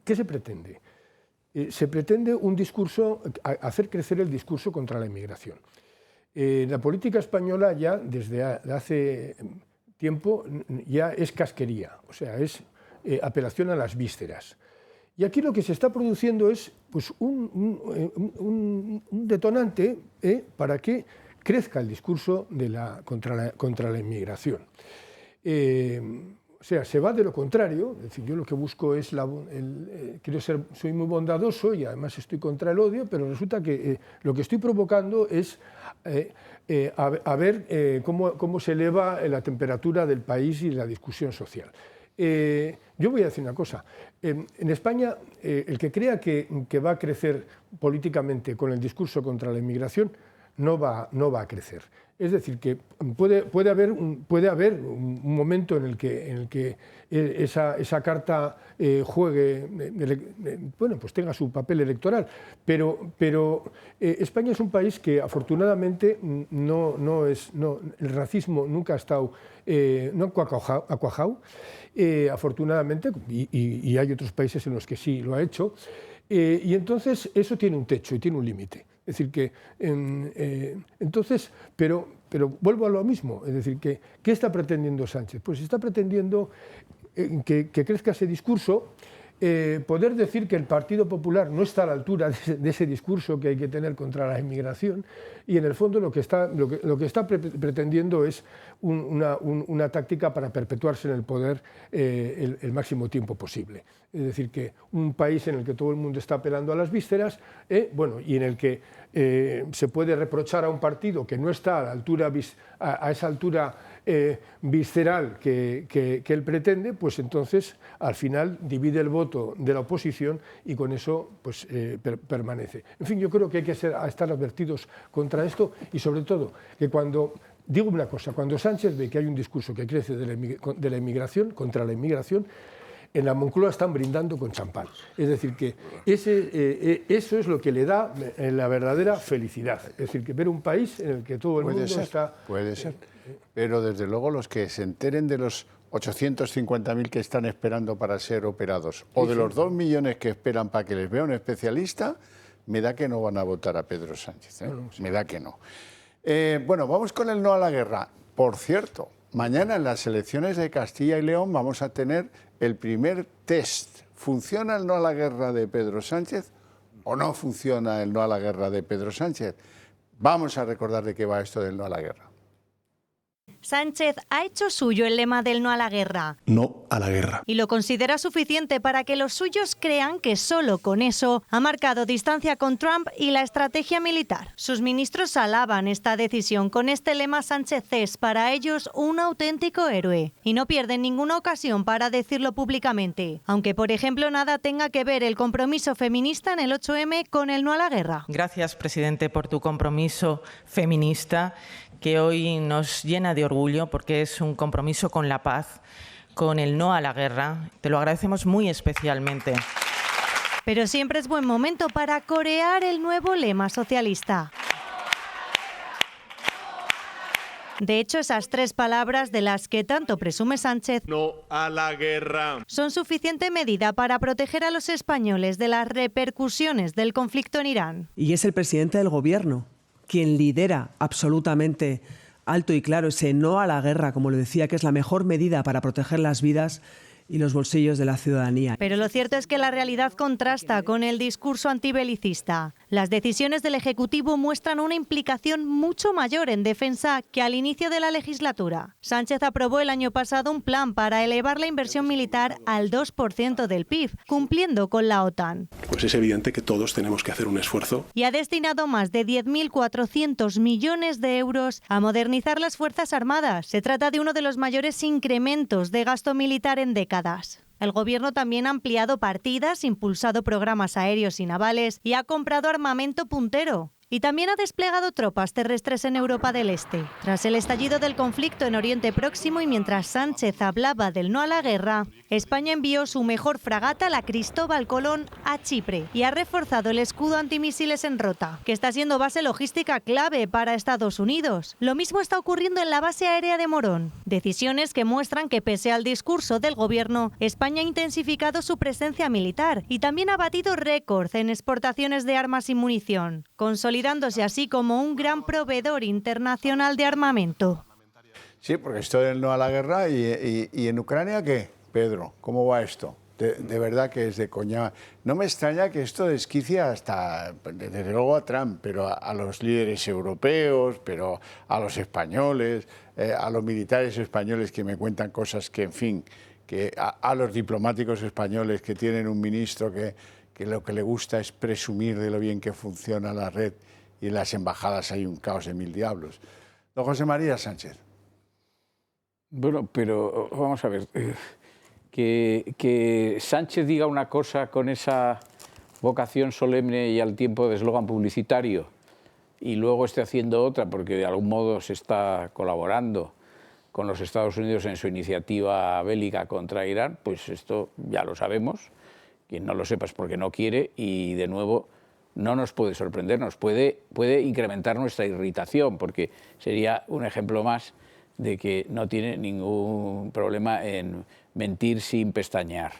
¿qué se pretende? Se pretende un discurso, hacer crecer el discurso contra la inmigración. La política española ya desde hace tiempo ya es casquería, o sea, es apelación a las vísceras. Y aquí lo que se está produciendo es pues, un detonante para que crezca el discurso contra la inmigración. O sea, se va de lo contrario, es decir, yo lo que busco es, soy muy bondadoso y además estoy contra el odio, pero resulta que lo que estoy provocando es a ver cómo se eleva la temperatura del país y la discusión social. Yo voy a decir una cosa, en España el que crea que va a crecer políticamente con el discurso contra la inmigración no va a crecer. Es decir, que puede haber un momento en el que esa carta juegue, pues tenga su papel electoral, pero España es un país que afortunadamente el racismo nunca ha estado, no ha cuajado, afortunadamente, y hay otros países en los que sí lo ha hecho, y entonces eso tiene un techo y tiene un límite. Es decir, que entonces, pero vuelvo a lo mismo, es decir, ¿qué está pretendiendo Sánchez? Pues está pretendiendo que crezca ese discurso, poder decir que el Partido Popular no está a la altura de ese discurso que hay que tener contra la inmigración, y en el fondo lo que está pretendiendo es una táctica para perpetuarse en el poder el máximo tiempo posible. Es decir, que un país en el que todo el mundo está apelando a las vísceras, y en el que se puede reprochar a un partido que no está a la altura, a esa altura visceral que él pretende, pues entonces al final divide el voto de la oposición y con eso pues, permanece. En fin, yo creo que hay que estar advertidos contra esto y sobre todo que digo una cosa, cuando Sánchez ve que hay un discurso que crece de la inmigración, contra la inmigración, en la Moncloa están brindando con champán. Es decir, que eso es lo que le da la verdadera felicidad. Es decir, que ver un país en el que todo el mundo está... Puede ser, pero desde luego los que se enteren de los 850.000 que están esperando para ser operados o de los 2 millones que esperan para que les vea un especialista, me da que no van a votar a Pedro Sánchez. Me da que no. Bueno, vamos con el no a la guerra. Por cierto, mañana en las elecciones de Castilla y León vamos a tener el primer test. ¿Funciona el no a la guerra de Pedro Sánchez o no funciona el no a la guerra de Pedro Sánchez? Vamos a recordar de qué va esto del no a la guerra. Sánchez ha hecho suyo el lema del no a la guerra. No a la guerra. Y lo considera suficiente para que los suyos crean que solo con eso ha marcado distancia con Trump y la estrategia militar. Sus ministros alaban esta decisión. Con este lema Sánchez es para ellos un auténtico héroe. Y no pierden ninguna ocasión para decirlo públicamente. Aunque, por ejemplo, nada tenga que ver el compromiso feminista en el 8M con el no a la guerra. Gracias, presidente, por tu compromiso feminista, que hoy nos llena de orgullo porque es un compromiso con la paz, con el no a la guerra. Te lo agradecemos muy especialmente. Pero siempre es buen momento para corear el nuevo lema socialista. De hecho, esas 3 palabras de las que tanto presume Sánchez, no a la guerra, son suficiente medida para proteger a los españoles de las repercusiones del conflicto en Irán. Y es el presidente del Gobierno quien lidera absolutamente alto y claro ese no a la guerra, como le decía, que es la mejor medida para proteger las vidas y los bolsillos de la ciudadanía. Pero lo cierto es que la realidad contrasta con el discurso antibelicista. Las decisiones del Ejecutivo muestran una implicación mucho mayor en defensa que al inicio de la legislatura. Sánchez aprobó el año pasado un plan para elevar la inversión militar al 2% del PIB, cumpliendo con la OTAN. Pues es evidente que todos tenemos que hacer un esfuerzo. Y ha destinado más de 10.400 millones de euros a modernizar las Fuerzas Armadas. Se trata de uno de los mayores incrementos de gasto militar en décadas. El Gobierno también ha ampliado partidas, impulsado programas aéreos y navales y ha comprado armamento puntero. Y también ha desplegado tropas terrestres en Europa del Este. Tras el estallido del conflicto en Oriente Próximo y mientras Sánchez hablaba del no a la guerra, España envió su mejor fragata, la Cristóbal Colón, a Chipre y ha reforzado el escudo antimisiles en Rota, que está siendo base logística clave para Estados Unidos. Lo mismo está ocurriendo en la base aérea de Morón. Decisiones que muestran que, pese al discurso del Gobierno, España ha intensificado su presencia militar y también ha batido récords en exportaciones de armas y munición, consolidándose así como un gran proveedor internacional de armamento. Sí, porque esto del no a la guerra y en Ucrania, ¿qué? Pedro, ¿cómo va esto? De verdad que es de coña. No me extraña que esto desquicie hasta, desde luego, a Trump, pero a los líderes europeos, pero a los españoles, a los militares españoles que me cuentan cosas que, en fin, que a los diplomáticos españoles que tienen un ministro que lo que le gusta es presumir de lo bien que funciona la red y en las embajadas hay un caos de mil diablos. Don José María Sánchez. Bueno, pero vamos a ver, que Sánchez diga una cosa con esa vocación solemne y al tiempo de eslogan publicitario y luego esté haciendo otra porque de algún modo se está colaborando con los Estados Unidos en su iniciativa bélica contra Irán, pues esto ya lo sabemos. Quien no lo sepa es porque no quiere y, de nuevo, no nos puede sorprender, puede incrementar nuestra irritación, porque sería un ejemplo más de que no tiene ningún problema en mentir sin pestañear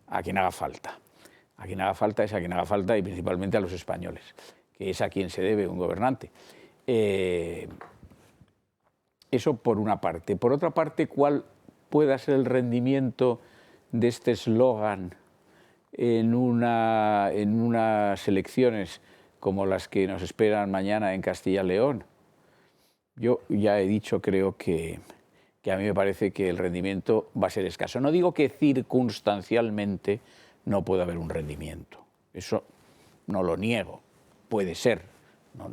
a quien haga falta. A quien haga falta es a quien haga falta y principalmente a los españoles, que es a quien se debe un gobernante. Eso por una parte. Por otra parte, ¿cuál pueda ser el rendimiento de este eslogan en unas elecciones como las que nos esperan mañana en Castilla y León? Yo ya he dicho, creo que a mí me parece que el rendimiento va a ser escaso. No digo que circunstancialmente no pueda haber un rendimiento, eso no lo niego, puede ser,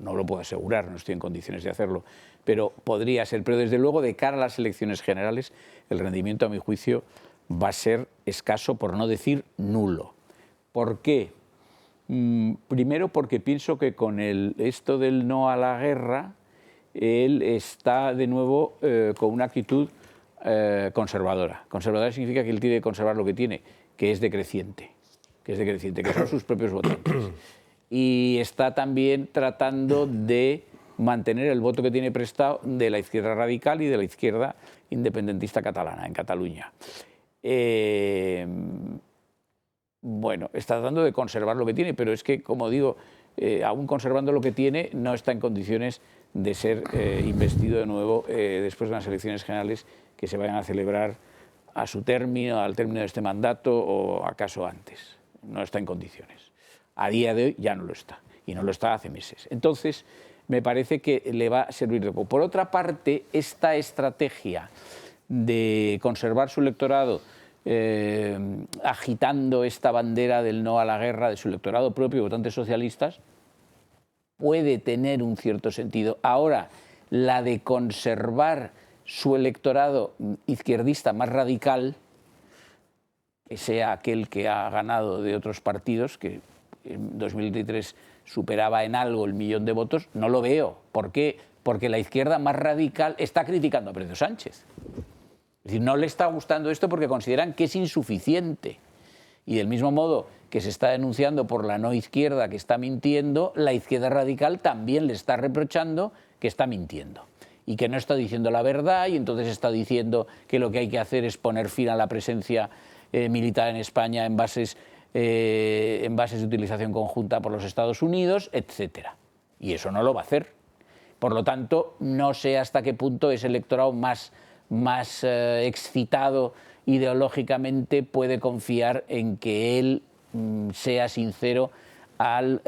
no lo puedo asegurar, no estoy en condiciones de hacerlo, pero podría ser. Pero desde luego, de cara a las elecciones generales, el rendimiento, a mi juicio, va a ser escaso, por no decir nulo. ¿Por qué? Primero, porque pienso que con esto del no a la guerra, él está de nuevo con una actitud conservadora. Conservadora significa que él tiene que conservar lo que tiene, que es decreciente, que son sus propios votantes. Y está también tratando de mantener el voto que tiene prestado de la izquierda radical y de la izquierda independentista catalana, en Cataluña. Bueno, está tratando de conservar lo que tiene, pero es que, como digo, aún conservando lo que tiene, no está en condiciones de ser investido de nuevo después de unas elecciones generales que se vayan a celebrar a su término, al término de este mandato o acaso antes. No está en condiciones. A día de hoy ya no lo está, y no lo está hace meses. Entonces, me parece que le va a servir de poco. Por otra parte, esta estrategia de conservar su electorado agitando esta bandera del no a la guerra de su electorado propio, votantes socialistas, puede tener un cierto sentido. Ahora, la de conservar su electorado izquierdista más radical, que sea aquel que ha ganado de otros partidos, que en 2023 superaba en algo el 1.000.000 de votos, no lo veo. ¿Por qué? Porque la izquierda más radical está criticando a Pedro Sánchez. Es decir, no le está gustando esto porque consideran que es insuficiente. Y del mismo modo que se está denunciando por la no izquierda que está mintiendo, la izquierda radical también le está reprochando que está mintiendo y que no está diciendo la verdad, y entonces está diciendo que lo que hay que hacer es poner fin a la presencia militar en España en bases de utilización conjunta por los Estados Unidos, etc. Y eso no lo va a hacer. Por lo tanto, no sé hasta qué punto ese electorado más excitado ideológicamente puede confiar en que él sea sincero al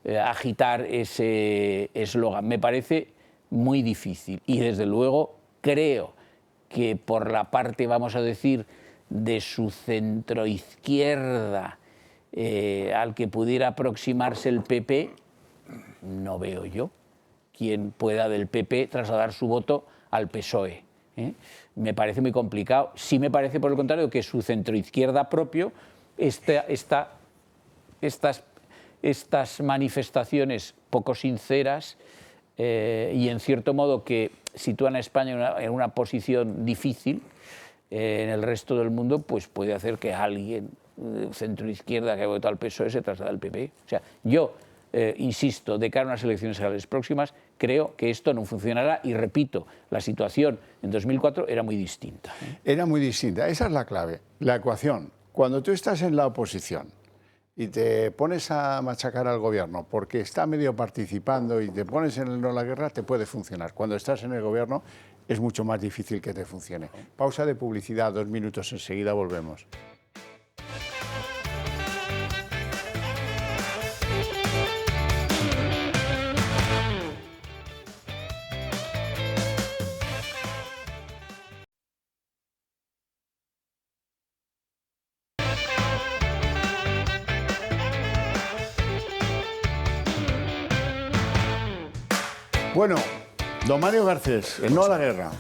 agitar ese eslogan. Me parece muy difícil y desde luego creo que por la parte, vamos a decir, de su centroizquierda al que pudiera aproximarse el PP, no veo yo quien pueda del PP trasladar su voto al PSOE. Me parece muy complicado. Sí me parece, por el contrario, que su centroizquierda propio, estas manifestaciones poco sinceras y en cierto modo que sitúan a España en una posición difícil en el resto del mundo, pues puede hacer que alguien centroizquierda que ha votado al PSOE se traslade al PP. O sea, yo insisto, de cara a unas elecciones generales próximas, creo que esto no funcionará y repito, la situación en 2004 era muy distinta. Era muy distinta, esa es la clave, la ecuación. Cuando tú estás en la oposición y te pones a machacar al gobierno porque está medio participando y te pones en el no a la guerra, te puede funcionar. Cuando estás en el gobierno es mucho más difícil que te funcione. Pausa de publicidad, 2 minutos, enseguida volvemos. Bueno, don Mario Garcés, el no a la guerra.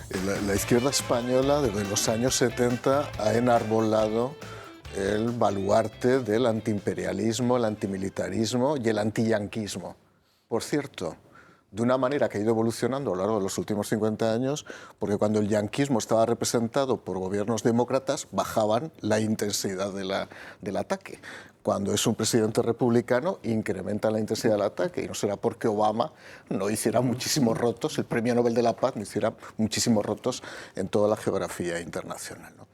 La izquierda española desde los años 70 ha enarbolado el baluarte del antiimperialismo, el antimilitarismo y el antiyanquismo. Por cierto, de una manera que ha ido evolucionando a lo largo de los últimos 50 años, porque cuando el yanquismo estaba representado por gobiernos demócratas, bajaban la intensidad del ataque. Cuando es un presidente republicano, incrementa la intensidad del ataque, y no será porque Obama no hiciera muchísimos rotos, el Premio Nobel de la Paz no hiciera muchísimos rotos en toda la geografía internacional, ¿no?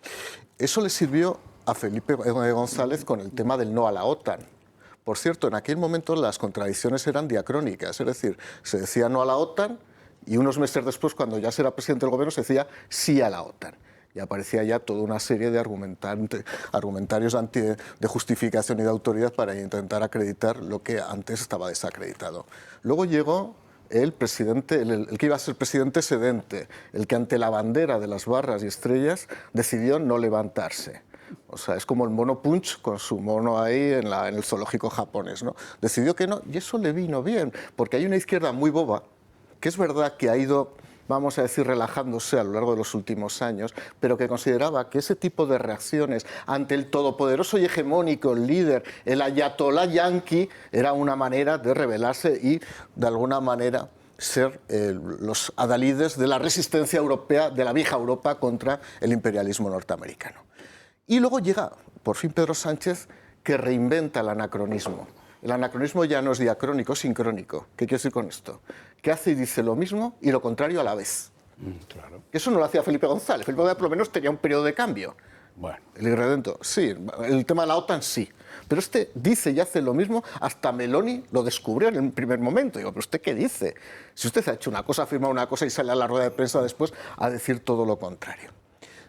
Eso le sirvió a Felipe González con el tema del no a la OTAN. Por cierto, en aquel momento las contradicciones eran diacrónicas, es decir, se decía no a la OTAN y unos meses después, cuando ya se era presidente del gobierno, se decía sí a la OTAN. Y aparecía ya toda una serie de argumentarios de justificación y de autoridad para intentar acreditar lo que antes estaba desacreditado. Luego llegó el presidente, el que iba a ser presidente sedente, el que ante la bandera de las barras y estrellas decidió no levantarse. O sea, es como el mono Punch con su mono ahí en el zoológico japonés, ¿no? Decidió que no, y eso le vino bien, porque hay una izquierda muy boba, que es verdad que ha ido, vamos a decir, relajándose a lo largo de los últimos años, pero que consideraba que ese tipo de reacciones ante el todopoderoso y hegemónico líder, el ayatolá yanqui, era una manera de rebelarse y, de alguna manera, ser los adalides de la resistencia europea, de la vieja Europa, contra el imperialismo norteamericano. Y luego llega, por fin, Pedro Sánchez, que reinventa el anacronismo. El anacronismo ya no es diacrónico, es sincrónico. ¿Qué quiero decir con esto? Que hace y dice lo mismo y lo contrario a la vez. Claro. Eso no lo hacía Felipe González. Felipe González por lo menos tenía un periodo de cambio. Bueno. El irredento, sí. El tema de la OTAN, sí. Pero este dice y hace lo mismo, hasta Meloni lo descubrió en el primer momento. Digo, ¿pero usted qué dice? Si usted ha hecho una cosa, ha firmado una cosa y sale a la rueda de prensa después a decir todo lo contrario.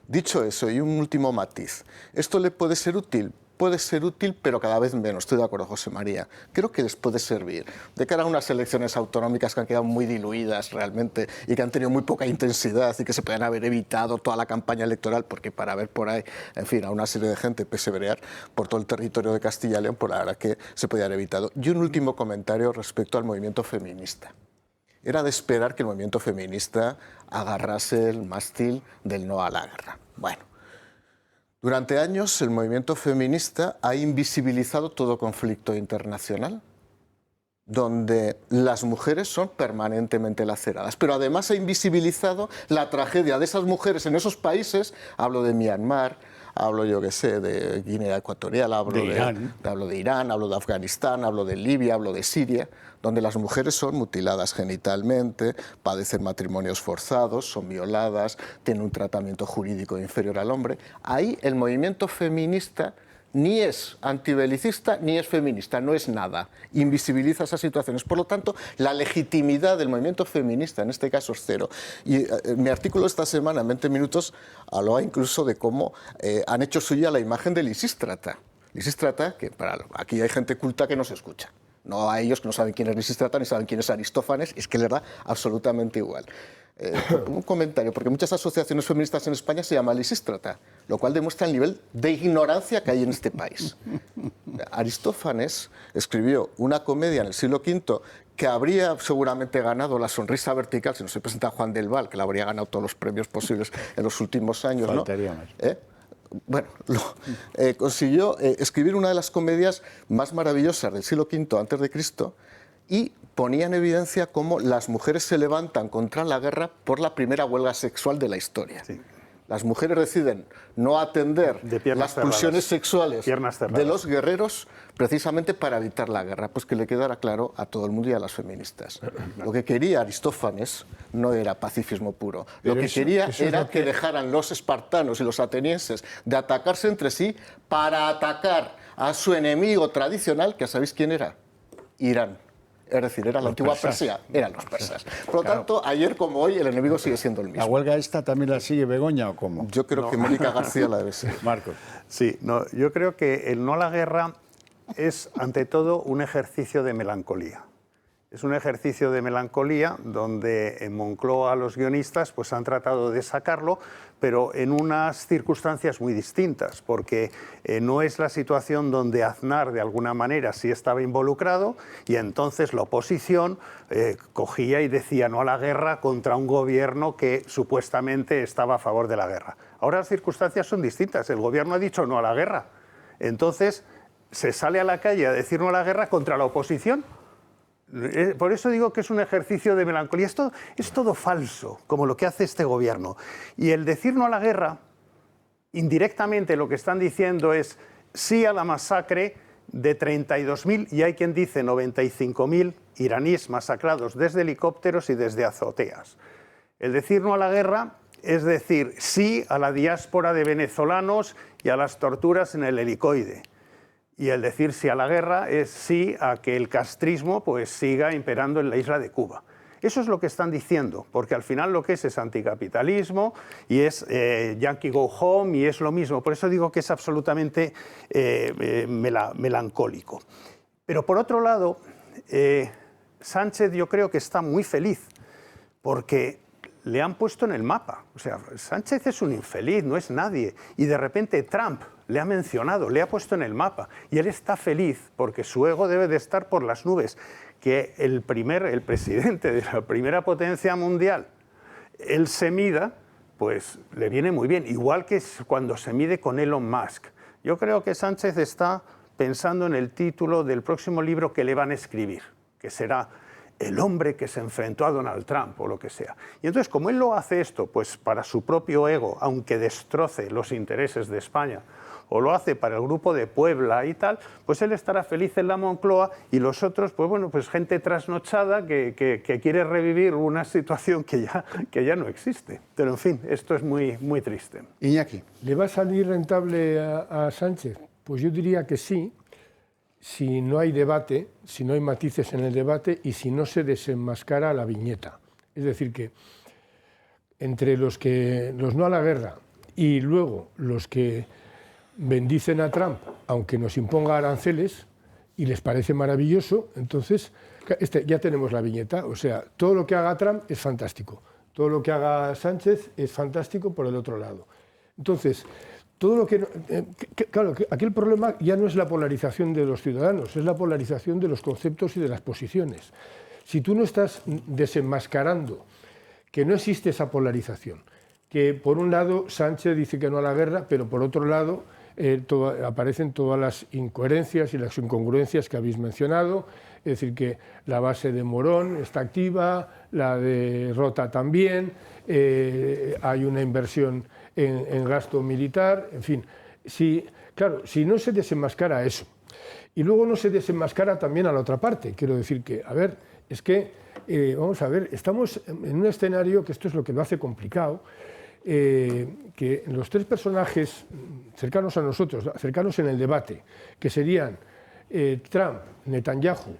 Dicho eso, y un último matiz, ¿esto le puede ser útil? Puede ser útil, pero cada vez menos. Estoy de acuerdo, José María. Creo que les puede servir. De cara a unas elecciones autonómicas que han quedado muy diluidas realmente y que han tenido muy poca intensidad y que se podían haber evitado toda la campaña electoral, porque para ver por ahí, en fin, a una serie de gente perseveraar por todo el territorio de Castilla y León, por la verdad que se podía haber evitado. Y un último comentario respecto al movimiento feminista. Era de esperar que el movimiento feminista agarrase el mástil del no a la guerra. Bueno. Durante años el movimiento feminista ha invisibilizado todo conflicto internacional, donde las mujeres son permanentemente laceradas, pero además ha invisibilizado la tragedia de esas mujeres en esos países, hablo de Myanmar, hablo yo que sé, de Guinea Ecuatorial, hablo de Irán, hablo de Afganistán, hablo de Libia, hablo de Siria, donde las mujeres son mutiladas genitalmente, padecen matrimonios forzados, son violadas, tienen un tratamiento jurídico inferior al hombre. Ahí el movimiento feminista ni es antibelicista ni es feminista, no es nada. Invisibiliza esas situaciones. Por lo tanto, la legitimidad del movimiento feminista en este caso es cero. Y mi artículo esta semana, en 20 minutos, hablaba incluso de cómo han hecho suya la imagen de Lisístrata. Lisístrata, que aquí hay gente culta que no se escucha. no a ellos que no saben quién es Lisístrata ni saben quién es Aristófanes, es que les da absolutamente igual. Un comentario, porque muchas asociaciones feministas en España se llaman Lisístrata, lo cual demuestra el nivel de ignorancia que hay en este país. Aristófanes escribió una comedia en el siglo V que habría seguramente ganado la sonrisa vertical si no se presenta Juan del Val, que la habría ganado todos los premios posibles en los últimos años. Faltaría más. Bueno, consiguió escribir una de las comedias más maravillosas del siglo V antes de Cristo y ponía en evidencia cómo las mujeres se levantan contra la guerra por la primera huelga sexual de la historia. Sí. Las mujeres deciden no atender las pulsiones sexuales de los guerreros precisamente para evitar la guerra. Pues que le quedara claro a todo el mundo y a las feministas. Lo que quería Aristófanes no era pacifismo puro. Lo que quería era que dejaran los espartanos y los atenienses de atacarse entre sí para atacar a su enemigo tradicional, que ¿sabéis quién era? Irán. Es decir, era la antigua Persia, eran los persas. Por lo tanto, ayer como hoy, el enemigo sigue siendo el mismo. ¿La huelga esta también la sigue Begoña o cómo? Yo creo que Mónica García la debe ser. Marcos. Sí, yo creo que el no a la guerra es, ante todo, un ejercicio de melancolía. Es un ejercicio de melancolía donde en Moncloa los guionistas pues, han tratado de sacarlo, pero en unas circunstancias muy distintas, porque no es la situación donde Aznar de alguna manera sí estaba involucrado y entonces la oposición cogía y decía no a la guerra contra un gobierno que supuestamente estaba a favor de la guerra. Ahora las circunstancias son distintas, el gobierno ha dicho no a la guerra, entonces se sale a la calle a decir no a la guerra contra la oposición. Por eso digo que es un ejercicio de melancolía. Esto es todo falso, como lo que hace este gobierno. Y el decir no a la guerra, indirectamente lo que están diciendo es sí a la masacre de 32.000, y hay quien dice 95.000 iraníes masacrados desde helicópteros y desde azoteas. El decir no a la guerra es decir sí a la diáspora de venezolanos y a las torturas en el helicoide. Y el decir sí a la guerra es sí a que el castrismo pues, siga imperando en la isla de Cuba. Eso es lo que están diciendo, porque al final lo que es anticapitalismo y es Yankee Go Home y es lo mismo. Por eso digo que es absolutamente melancólico. Pero por otro lado, Sánchez yo creo que está muy feliz porque le han puesto en el mapa. O sea, Sánchez es un infeliz, no es nadie. Y de repente Trump le ha mencionado, le ha puesto en el mapa. Y él está feliz porque su ego debe de estar por las nubes. Que el presidente de la primera potencia mundial, él se mida, pues le viene muy bien. Igual que cuando se mide con Elon Musk. Yo creo que Sánchez está pensando en el título del próximo libro que le van a escribir, que será El hombre que se enfrentó a Donald Trump o lo que sea. Y entonces, como él lo hace esto, pues para su propio ego, aunque destroce los intereses de España, o lo hace para el grupo de Puebla y tal, pues él estará feliz en la Moncloa y los otros, pues bueno, pues gente trasnochada que quiere revivir una situación que ya no existe. Pero en fin, esto es muy, muy triste. Iñaki. ¿Le va a salir rentable a Sánchez? Pues yo diría que sí, si no hay debate, si no hay matices en el debate y si no se desenmascara la viñeta. Es decir, que entre los no a la guerra y luego los que bendicen a Trump, aunque nos imponga aranceles, y les parece maravilloso, entonces ya tenemos la viñeta. O sea, todo lo que haga Trump es fantástico, todo lo que haga Sánchez es fantástico por el otro lado. Entonces, todo lo que... claro, aquí el problema ya no es la polarización de los ciudadanos, es la polarización de los conceptos y de las posiciones. Si tú no estás desenmascarando que no existe esa polarización, que por un lado Sánchez dice que no a la guerra, pero por otro lado aparecen todas las incoherencias y las incongruencias que habéis mencionado, es decir, que la base de Morón está activa, la de Rota también, hay una inversión en gasto militar, en fin. Claro, si no se desenmascara eso, y luego no se desenmascara también a la otra parte, quiero decir que, a ver, es que, vamos a ver, estamos en un escenario que esto es lo que lo hace complicado, que los tres personajes cercanos a nosotros, cercanos en el debate, que serían Trump, Netanyahu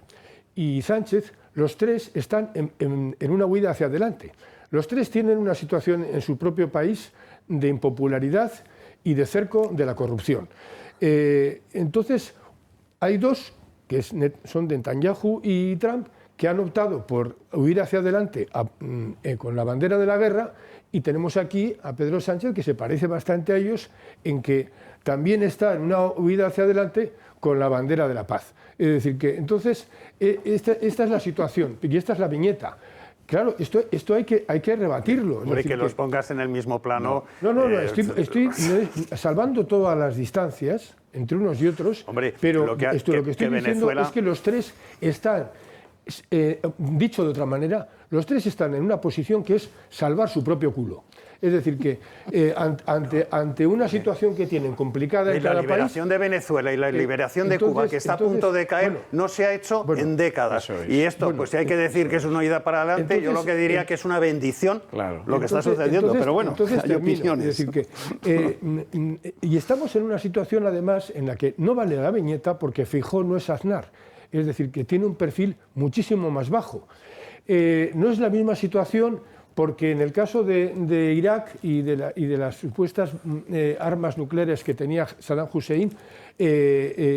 y Sánchez, los tres están en una huida hacia adelante. Los tres tienen una situación en su propio país de impopularidad y de cerco de la corrupción. Entonces, hay dos que son Netanyahu y Trump, que han optado por huir hacia adelante con la bandera de la guerra, y tenemos aquí a Pedro Sánchez, que se parece bastante a ellos en que también está en una huida hacia adelante con la bandera de la paz. Es decir, que entonces esta es la situación y esta es la viñeta. Claro, esto hay que rebatirlo. Hombre, que los pongas en el mismo plano. No, estoy salvando todas las distancias entre unos y otros, pero lo que estoy diciendo es que los tres están, dicho de otra manera, los tres están en una posición que es salvar su propio culo. Es decir, que ante una situación que tienen complicada en cada país... La liberación de Venezuela y la liberación de Cuba, que está a punto de caer, no se ha hecho en décadas. Y esto, pues si hay que decir que es una ida para adelante, yo lo que diría que es una bendición lo que está sucediendo. Pero bueno, hay opiniones. Es decir, y estamos en una situación, además, en la que no vale la viñeta porque Feijóo no es Aznar. Es decir, que tiene un perfil muchísimo más bajo. No es la misma situación... Porque en el caso de Irak y de las supuestas armas nucleares que tenía Saddam Hussein,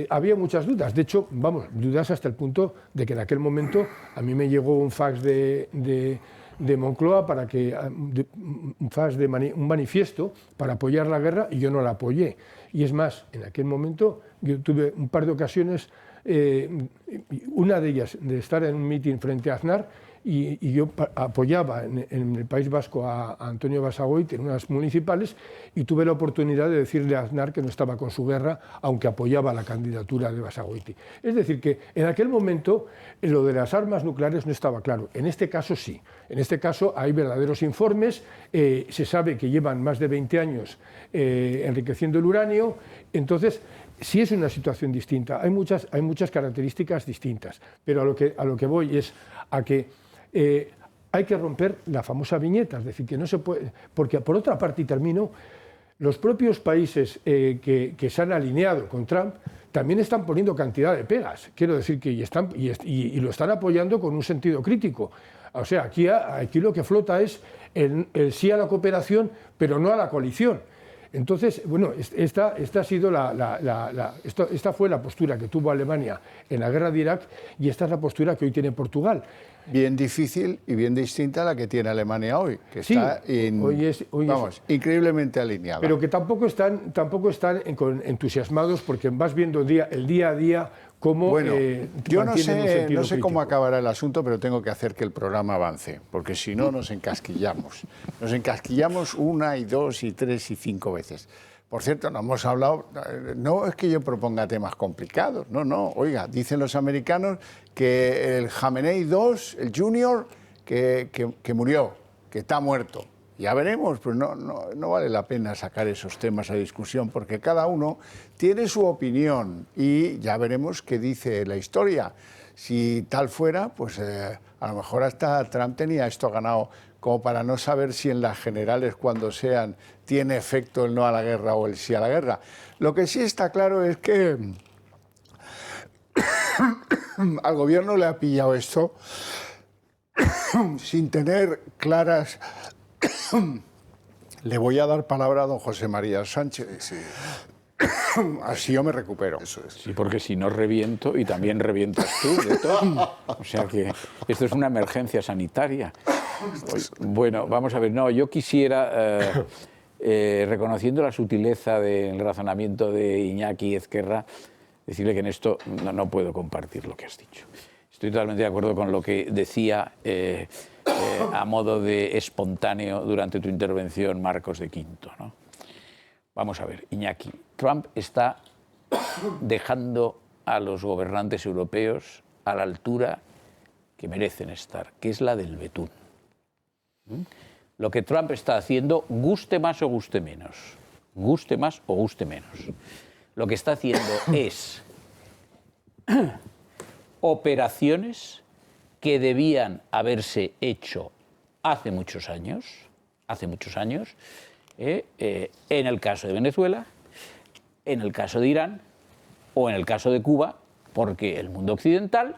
había muchas dudas. De hecho, dudas hasta el punto de que en aquel momento a mí me llegó un fax de Moncloa un manifiesto para apoyar la guerra, y yo no la apoyé. Y es más, en aquel momento yo tuve un par de ocasiones, una de ellas de estar en un mitin frente a Aznar, y yo apoyaba en el País Vasco a Antonio Basagoiti en unas municipales, y tuve la oportunidad de decirle a Aznar que no estaba con su guerra, aunque apoyaba la candidatura de Basagoiti. Es decir, que en aquel momento lo de las armas nucleares no estaba claro. En este caso sí. En este caso hay verdaderos informes, se sabe que llevan más de 20 años enriqueciendo el uranio. Entonces, sí es una situación distinta, hay muchas características distintas, pero a lo que voy es a que hay que romper la famosa viñeta, es decir, que no se puede, porque por otra parte, y termino, los propios países que se han alineado con Trump también están poniendo cantidad de pegas, quiero decir que y lo están apoyando con un sentido crítico. O sea, aquí lo que flota es el sí a la cooperación, pero no a la coalición. Entonces, bueno, esta ha sido esta fue la postura que tuvo Alemania en la guerra de Irak, y esta es la postura que hoy tiene Portugal. Bien difícil y bien distinta a la que tiene Alemania hoy, que sí, está increíblemente alineada. Pero que tampoco están entusiasmados, porque vas viendo el día a día cómo yo no sé cómo acabará el asunto, pero tengo que hacer que el programa avance, porque si no nos encasquillamos. Nos encasquillamos 1 y 2 y 3 y 5 veces. Por cierto, no hemos hablado, no es que yo proponga temas complicados, no, oiga, dicen los americanos que el Jamenei II, el Junior, que murió, que está muerto. Ya veremos, pues no vale la pena sacar esos temas a discusión, porque cada uno tiene su opinión y ya veremos qué dice la historia. Si tal fuera, pues a lo mejor hasta Trump tenía esto ganado, como para no saber si en las generales, cuando sean, tiene efecto el no a la guerra o el sí a la guerra. Lo que sí está claro es que al gobierno le ha pillado esto sin tener claras... Le voy a dar palabra a don José María Sánchez. Sí. Así yo me recupero. Eso es. Sí, porque si no reviento, y también revientas tú de todo. O sea que esto es una emergencia sanitaria. Bueno, vamos a ver. No, yo quisiera, reconociendo la sutileza del razonamiento de Iñaki Ezquerra, decirle que en esto no puedo compartir lo que has dicho. Estoy totalmente de acuerdo con lo que decía a modo de espontáneo durante tu intervención Marcos de Quinto, ¿no? Vamos a ver, Iñaki, Trump está dejando a los gobernantes europeos a la altura que merecen estar, que es la del betún. Lo que Trump está haciendo, guste más o guste menos, lo que está haciendo es operaciones que debían haberse hecho hace muchos años, en el caso de Venezuela, en el caso de Irán o en el caso de Cuba, porque el mundo occidental,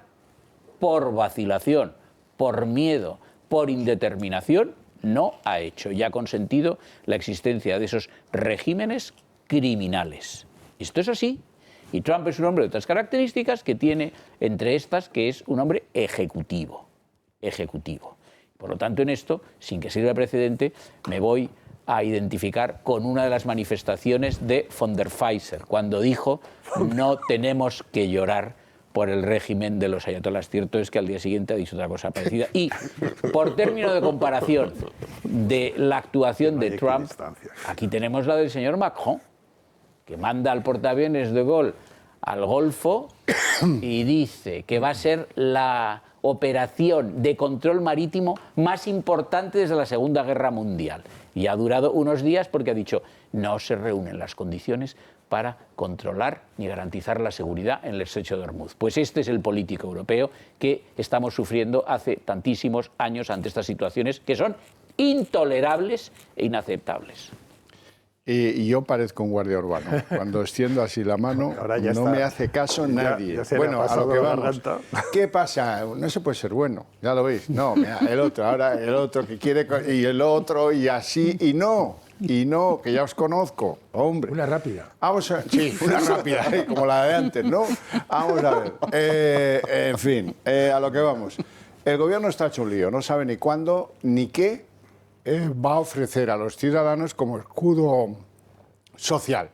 por vacilación, por miedo, por indeterminación, no ha hecho y ha consentido la existencia de esos regímenes criminales. Esto es así Y Trump es un hombre de otras características que tiene entre estas que es un hombre ejecutivo. Por lo tanto, en esto, sin que sirva de precedente, me voy a identificar con una de las manifestaciones de von der Pfizer, cuando dijo no tenemos que llorar por el régimen de los ayatolás. Cierto es que al día siguiente ha dicho otra cosa parecida. Y por término de comparación de la actuación de Trump, aquí tenemos la del señor Macron, que manda al portaaviones de Gaulle al Golfo y dice que va a ser la operación de control marítimo más importante desde la Segunda Guerra Mundial. Y ha durado unos días porque ha dicho no se reúnen las condiciones para controlar ni garantizar la seguridad en el estrecho de Hormuz. Pues este es el político europeo que estamos sufriendo hace tantísimos años ante estas situaciones que son intolerables e inaceptables. Y yo parezco un guardia urbano. Cuando extiendo así la mano, no me hace caso nadie. Ya bueno, a lo que vamos. ¿Qué pasa? No se puede ser bueno, ya lo veis. No, mira, el otro, ahora el otro que quiere, y el otro, y así, y no, que ya os conozco, hombre. Una rápida. Vamos a, sí, una rápida, como la de antes, ¿no? Vamos a ver. En fin, a lo que vamos. El gobierno está hecho un lío, no sabe ni cuándo, ni qué va a ofrecer a los ciudadanos como escudo social.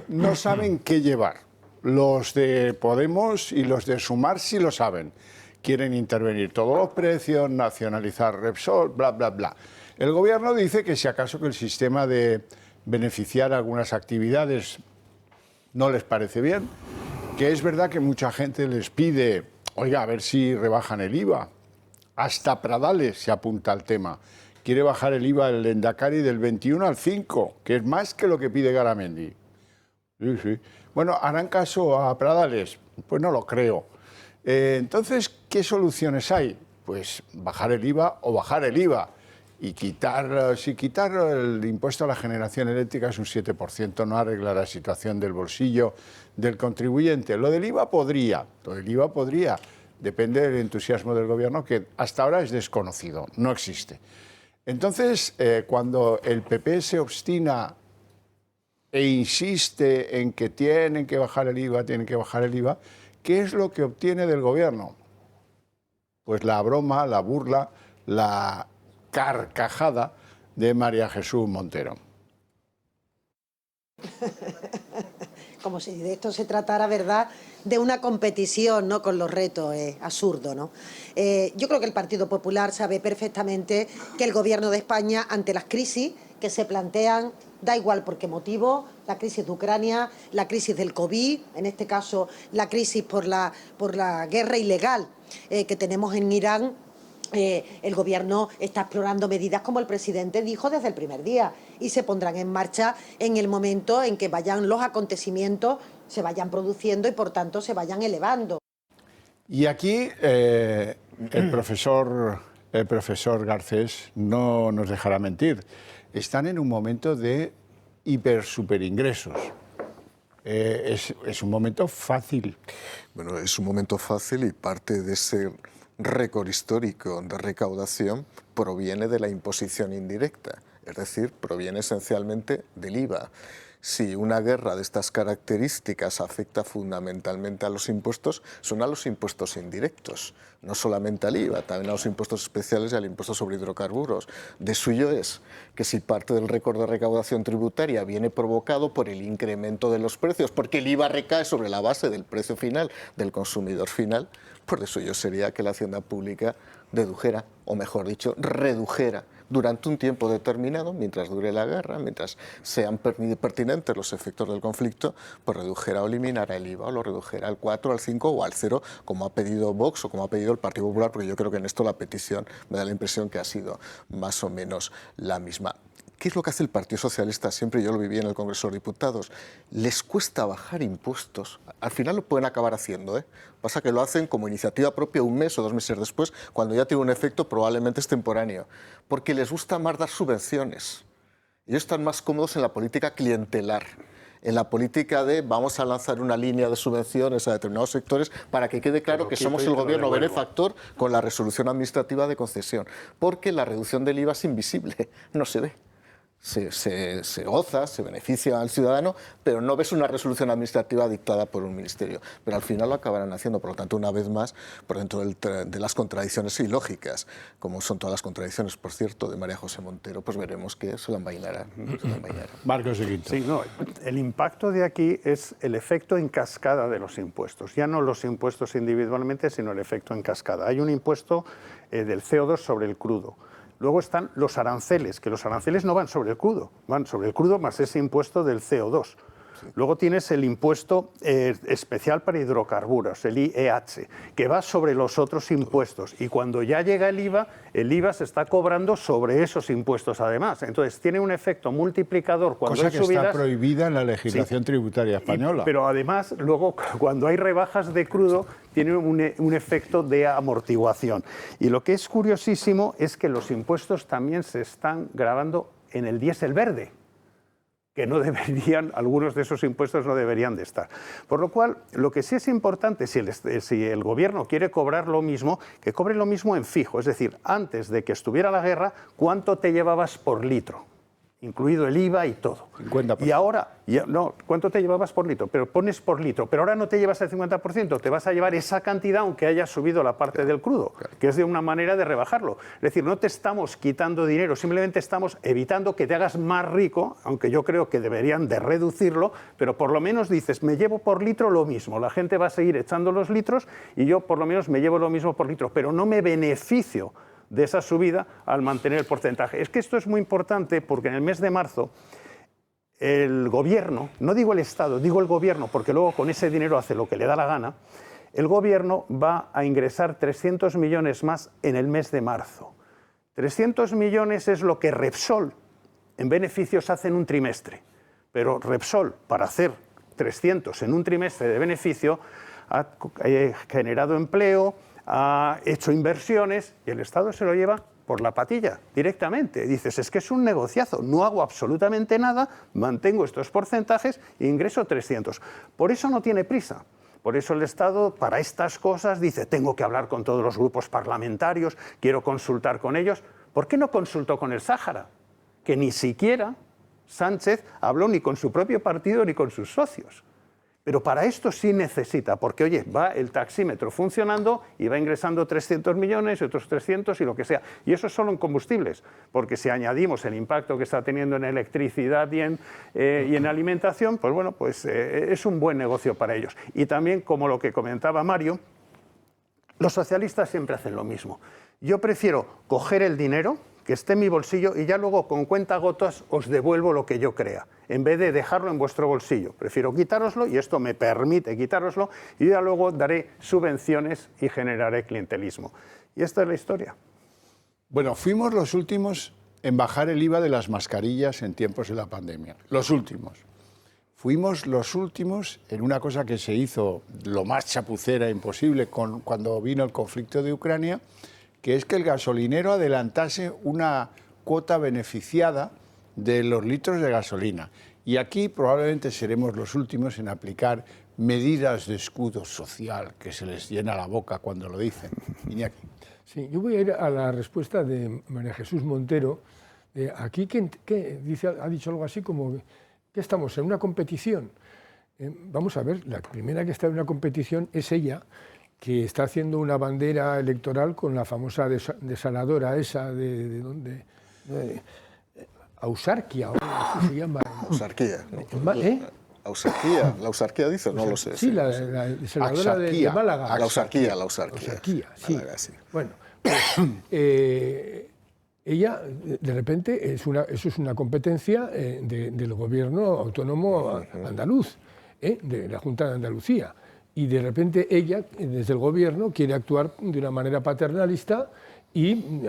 No saben qué llevar. Los de Podemos y los de Sumar sí lo saben. Quieren intervenir todos los precios, nacionalizar Repsol, bla, bla, bla. El gobierno dice que si acaso que el sistema de beneficiar algunas actividades no les parece bien, que es verdad que mucha gente les pide, oiga, a ver si rebajan el IVA. Hasta Pradales se apunta al tema. Quiere bajar el IVA del Lehendakari del 21 al 5, que es más que lo que pide Garamendi. Sí, sí. Bueno, ¿harán caso a Pradales? Pues no lo creo. Entonces, ¿qué soluciones hay? Pues bajar el IVA o bajar el IVA. Y quitar, si quitar el impuesto a la generación eléctrica es un 7%, no arregla la situación del bolsillo del contribuyente. Lo del IVA podría. Depende del entusiasmo del gobierno, que hasta ahora es desconocido, no existe. Entonces, cuando el PP se obstina e insiste en que tienen que bajar el IVA, ¿qué es lo que obtiene del gobierno? Pues la broma, la burla, la carcajada de María Jesús Montero. Como si de esto se tratara, ¿verdad?, de una competición, ¿no?, con los retos, absurdo, ¿no? Yo creo que el Partido Popular sabe perfectamente que el Gobierno de España, ante las crisis que se plantean, da igual por qué motivo, la crisis de Ucrania, la crisis del COVID, en este caso la crisis por la guerra ilegal que tenemos en Irán, el Gobierno está explorando medidas como el presidente dijo desde el primer día y se pondrán en marcha en el momento en que vayan los acontecimientos, se vayan produciendo y por tanto se vayan elevando. Y aquí el profesor Garcés no nos dejará mentir. Están en un momento de superingresos. Es un momento fácil. Bueno, es un momento fácil y parte de ese récord histórico de recaudación proviene de la imposición indirecta, es decir, proviene esencialmente del IVA. Si una guerra de estas características afecta fundamentalmente a los impuestos, son a los impuestos indirectos, no solamente al IVA, también a los impuestos especiales y al impuesto sobre hidrocarburos. De suyo es que si parte del récord de recaudación tributaria viene provocado por el incremento de los precios, porque el IVA recae sobre la base del precio final del consumidor final, pues de suyo sería que la Hacienda Pública dedujera, o mejor dicho, redujera durante un tiempo determinado, mientras dure la guerra, mientras sean pertinentes los efectos del conflicto, pues redujera o eliminara el IVA, o lo redujera al 4, al 5 o al 0, como ha pedido Vox o como ha pedido el Partido Popular, porque yo creo que en esto la petición me da la impresión que ha sido más o menos la misma. ¿Qué es lo que hace el Partido Socialista? Siempre yo lo viví en el Congreso de los Diputados. Les cuesta bajar impuestos. Al final lo pueden acabar haciendo, ¿eh? Pasa que lo hacen como iniciativa propia un mes o 2 meses después, cuando ya tiene un efecto probablemente extemporáneo. Porque les gusta más dar subvenciones. Ellos están más cómodos en la política clientelar, en la política de vamos a lanzar una línea de subvenciones a determinados sectores para que quede claro que somos el gobierno benefactor con la resolución administrativa de concesión. Porque la reducción del IVA es invisible, no se ve. se goza, se beneficia al ciudadano, pero no ves una resolución administrativa dictada por un ministerio. Pero al final lo acabarán haciendo, por lo tanto, una vez más, por dentro de las contradicciones ilógicas, como son todas las contradicciones, por cierto, de María José Montero, pues veremos que se la envainarán. Marcos de Quinto. Sí, no, el impacto de aquí es el efecto en cascada de los impuestos. Ya no los impuestos individualmente, sino el efecto en cascada. Hay un impuesto del CO2 sobre el crudo. Luego están los aranceles, que los aranceles no van sobre el crudo, van sobre el crudo más ese impuesto del CO2. Luego tienes el impuesto especial para hidrocarburos, el IEH, que va sobre los otros impuestos. Y cuando ya llega el IVA se está cobrando sobre esos impuestos además. Entonces tiene un efecto multiplicador cuando cosa hay que subidas. Está prohibida en la legislación tributaria española. Pero además, luego, cuando hay rebajas de crudo, tiene un efecto de amortiguación. Y lo que es curiosísimo es que los impuestos también se están gravando en el diésel verde, que no deberían, algunos de esos impuestos no deberían de estar. Por lo cual, lo que sí es importante, si el gobierno quiere cobrar lo mismo, que cobre lo mismo en fijo, es decir, antes de que estuviera la guerra, ¿cuánto te llevabas por litro? Incluido el IVA y todo. 50%. Y ahora, no, ¿cuánto te llevabas por litro? Pero pones por litro, pero ahora no te llevas el 50%, te vas a llevar esa cantidad aunque haya subido la parte del crudo, que es de una manera de rebajarlo. Es decir, no te estamos quitando dinero, simplemente estamos evitando que te hagas más rico, aunque yo creo que deberían de reducirlo, pero por lo menos dices, me llevo por litro lo mismo, la gente va a seguir echando los litros y yo por lo menos me llevo lo mismo por litro, pero no me beneficio de esa subida al mantener el porcentaje. Es que esto es muy importante porque en el mes de marzo el gobierno, no digo el Estado, digo el gobierno, porque luego con ese dinero hace lo que le da la gana, el gobierno va a ingresar 300 millones más en el mes de marzo. 300 millones es lo que Repsol en beneficios hace en un trimestre, pero Repsol, para hacer 300 en un trimestre de beneficio, ha generado empleo, ha hecho inversiones y el Estado se lo lleva por la patilla directamente. Dices, es que es un negociazo, no hago absolutamente nada, mantengo estos porcentajes e ingreso 300. Por eso no tiene prisa. Por eso el Estado, para estas cosas, dice, tengo que hablar con todos los grupos parlamentarios, quiero consultar con ellos. ¿Por qué no consultó con el Sáhara? Que ni siquiera Sánchez habló ni con su propio partido ni con sus socios. Pero para esto sí necesita, porque oye, va el taxímetro funcionando y va ingresando 300 millones, otros 300 y lo que sea. Y eso es solo en combustibles, porque si añadimos el impacto que está teniendo en electricidad y en alimentación, pues bueno, pues es un buen negocio para ellos. Y también, como lo que comentaba Mario, los socialistas siempre hacen lo mismo. Yo prefiero coger el dinero que esté en mi bolsillo y ya luego con cuentagotas os devuelvo lo que yo crea, en vez de dejarlo en vuestro bolsillo. Prefiero quitároslo y esto me permite quitároslo y ya luego daré subvenciones y generaré clientelismo. Y esta es la historia. Bueno, fuimos los últimos en bajar el IVA de las mascarillas en tiempos de la pandemia. Los últimos. Fuimos los últimos en una cosa que se hizo lo más chapucera imposible cuando vino el conflicto de Ucrania, que es que el gasolinero adelantase una cuota beneficiada de los litros de gasolina. Y aquí probablemente seremos los últimos en aplicar medidas de escudo social, que se les llena la boca cuando lo dicen. Iñaki. Sí, yo voy a ir a la respuesta de María Jesús Montero. Aquí ha dicho algo así como que estamos en una competición. Vamos a ver, la primera que está en una competición es ella, que está haciendo una bandera electoral con la famosa desaladora esa de ¿dónde? Ausarquia, o así se llama. Ausarquía. ¿Eh? La ausarquía dice, no lo sé. Sí, la desaladora de Málaga. La ausarquía. Sí. Málaga, sí. Bueno, ella, de repente, eso es una competencia del gobierno autónomo andaluz, de la Junta de Andalucía. Y de repente ella, desde el gobierno, quiere actuar de una manera paternalista y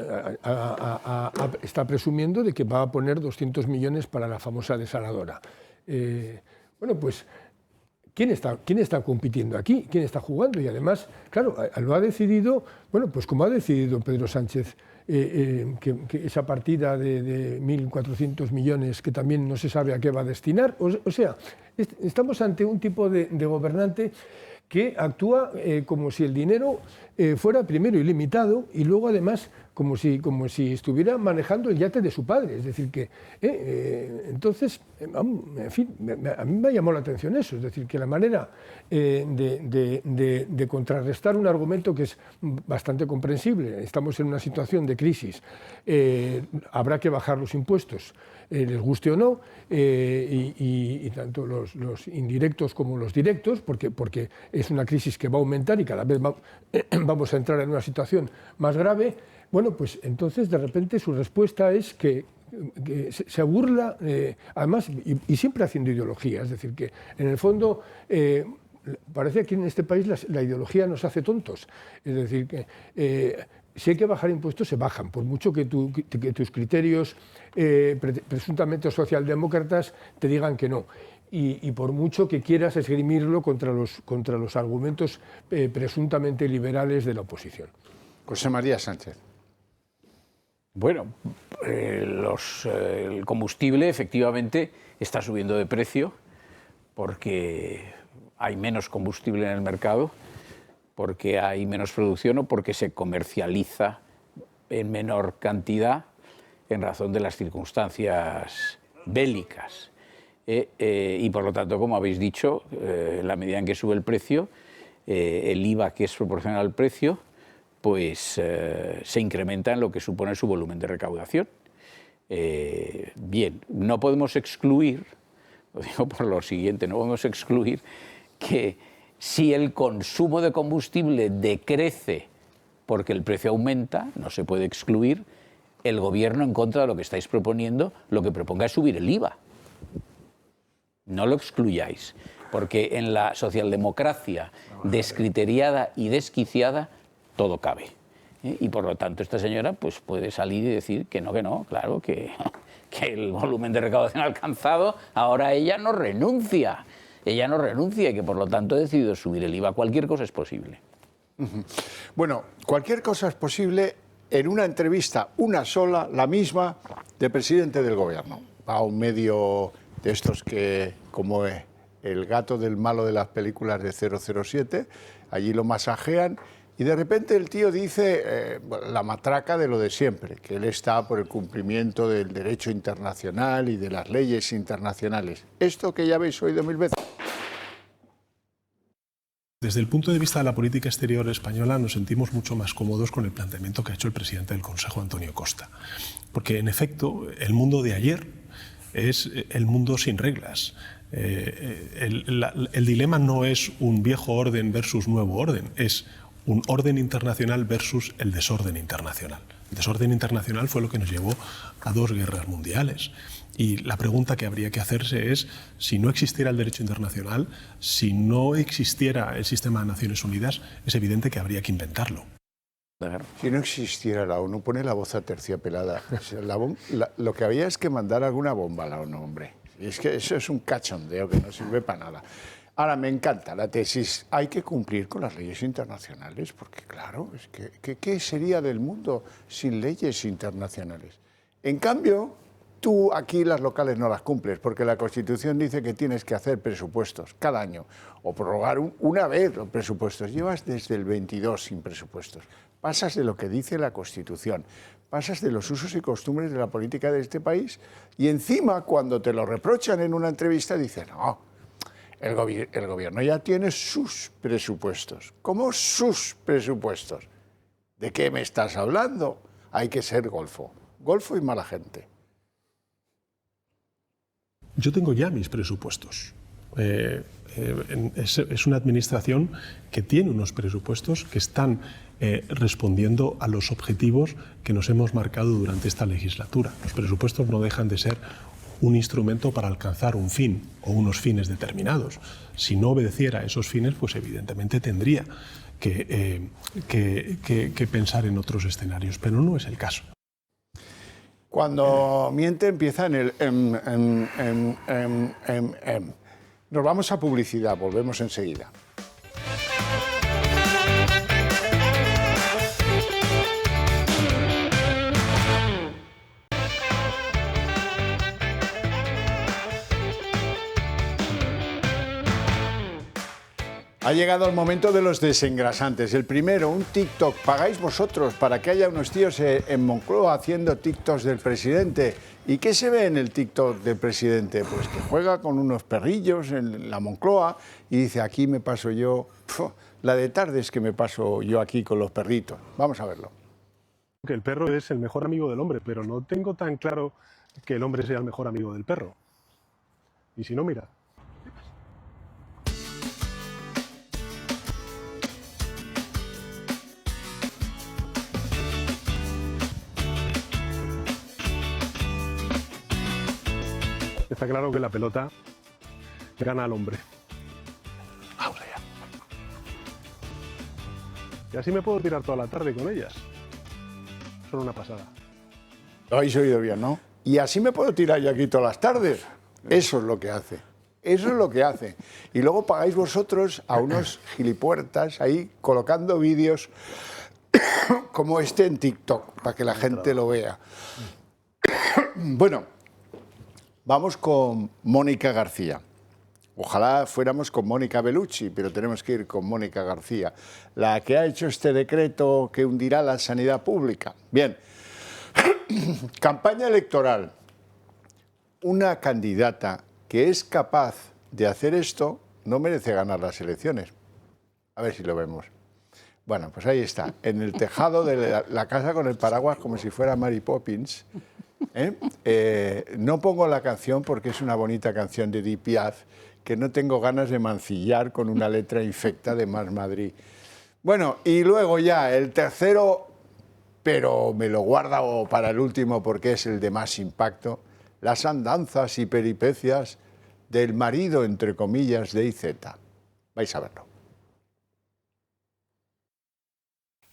está presumiendo de que va a poner 200 millones para la famosa desaladora. Bueno, pues, ¿quién está compitiendo aquí? ¿Quién está jugando? Y además, claro, lo ha decidido, bueno, pues como ha decidido Pedro Sánchez, que esa partida de 1.400 millones que también no se sabe a qué va a destinar. O sea, estamos ante un tipo de gobernante que actúa como si el dinero fuera primero ilimitado y luego además como si estuviera manejando el yate de su padre. Es decir, que entonces, en fin, a mí me llamó la atención eso. Es decir, que la manera de contrarrestar un argumento que es bastante comprensible, estamos en una situación de crisis, habrá que bajar los impuestos, les guste o no, y tanto los indirectos como los directos, porque es una crisis que va a aumentar y cada vez vamos a entrar en una situación más grave. Bueno, pues entonces de repente su respuesta es que se burla, además, y siempre haciendo ideología. Es decir, que en el fondo parece que en este país la ideología nos hace tontos. Es decir, que si hay que bajar impuestos, se bajan, por mucho que tus criterios presuntamente socialdemócratas te digan que no. Y por mucho que quieras esgrimirlo contra los argumentos presuntamente liberales de la oposición. José María Sánchez. Bueno, el combustible efectivamente está subiendo de precio porque hay menos combustible en el mercado, porque hay menos producción o porque se comercializa en menor cantidad en razón de las circunstancias bélicas. Y por lo tanto, como habéis dicho, en la medida en que sube el precio, el IVA, que es proporcional al precio, pues se incrementa en lo que supone su volumen de recaudación. Bien, no podemos excluir, lo digo por lo siguiente, no podemos excluir que si el consumo de combustible decrece porque el precio aumenta, no se puede excluir el gobierno, en contra de lo que estáis proponiendo, lo que proponga es subir el IVA. No lo excluyáis, porque en la socialdemocracia descriteriada y desquiciada todo cabe. Y por lo tanto esta señora pues puede salir y decir que no, claro, que el volumen de recaudación alcanzado, ahora ella no renuncia. Ella no renuncia y que por lo tanto ha decidido subir el IVA. Cualquier cosa es posible. Bueno, cualquier cosa es posible en una entrevista, una sola, la misma, de presidente del gobierno. Va a un medio de estos que, como el gato del malo de las películas de 007, allí lo masajean y de repente el tío dice la matraca de lo de siempre, que él está por el cumplimiento del derecho internacional y de las leyes internacionales. Esto que ya habéis oído mil veces. Desde el punto de vista de la política exterior española nos sentimos mucho más cómodos con el planteamiento que ha hecho el presidente del Consejo, Antonio Costa. Porque, en efecto, el mundo de ayer es el mundo sin reglas. El dilema no es un viejo orden versus nuevo orden, es un orden internacional versus el desorden internacional. El desorden internacional fue lo que nos llevó a 2 guerras mundiales. Y la pregunta que habría que hacerse es, si no existiera el derecho internacional, si no existiera el sistema de Naciones Unidas, es evidente que habría que inventarlo. Si no existiera la ONU, pone la voz aterciopelada. Lo que había es que mandar alguna bomba a la ONU, hombre. Y es que eso es un cachondeo que no sirve para nada. Ahora, me encanta la tesis. Hay que cumplir con las leyes internacionales, porque claro, es que ¿qué sería del mundo sin leyes internacionales? En cambio, tú aquí las locales no las cumples, porque la Constitución dice que tienes que hacer presupuestos cada año, o prorrogar una vez los presupuestos. Llevas desde el 22 sin presupuestos. Pasas de lo que dice la Constitución, pasas de los usos y costumbres de la política de este país, y encima, cuando te lo reprochan en una entrevista, dicen, no, el gobierno ya tiene sus presupuestos. ¿Cómo sus presupuestos? ¿De qué me estás hablando? Hay que ser golfo y mala gente. Yo tengo ya mis presupuestos. Es una administración que tiene unos presupuestos que están respondiendo a los objetivos que nos hemos marcado durante esta legislatura. Los presupuestos no dejan de ser un instrumento para alcanzar un fin o unos fines determinados. Si no obedeciera a esos fines, pues evidentemente tendría que pensar en otros escenarios, pero no es el caso. Cuando miente empieza en el Nos vamos a publicidad, volvemos enseguida. Ha llegado el momento de los desengrasantes. El primero, un TikTok. ¿Pagáis vosotros para que haya unos tíos en Moncloa haciendo TikToks del presidente? ¿Y qué se ve en el TikTok del presidente? Pues que juega con unos perrillos en la Moncloa y dice, aquí me paso yo, la de tardes que me paso yo aquí con los perritos. Vamos a verlo. Que el perro es el mejor amigo del hombre, pero no tengo tan claro que el hombre sea el mejor amigo del perro. Y si no, mira. Está claro que la pelota gana al hombre. Vamos allá. Y así me puedo tirar toda la tarde con ellas. Son una pasada. Lo habéis oído bien, ¿no? Y así me puedo tirar yo aquí todas las tardes. Eso es lo que hace. Eso es lo que hace. Y luego pagáis vosotros a unos gilipuertas ahí colocando vídeos como este en TikTok, para que la gente lo vea. Bueno, vamos con Mónica García. Ojalá fuéramos con Mónica Bellucci, pero tenemos que ir con Mónica García, la que ha hecho este decreto que hundirá la sanidad pública. Bien, campaña electoral. Una candidata que es capaz de hacer esto no merece ganar las elecciones. A ver si lo vemos. Bueno, pues ahí está, en el tejado de la casa con el paraguas como si fuera Mary Poppins. No pongo la canción porque es una bonita canción de Edith Piaf que no tengo ganas de mancillar con una letra infecta de Más Madrid. Bueno, y luego ya el tercero, pero me lo guardo para el último porque es el de más impacto, las andanzas y peripecias del marido, entre comillas, de IZ. Vais a verlo.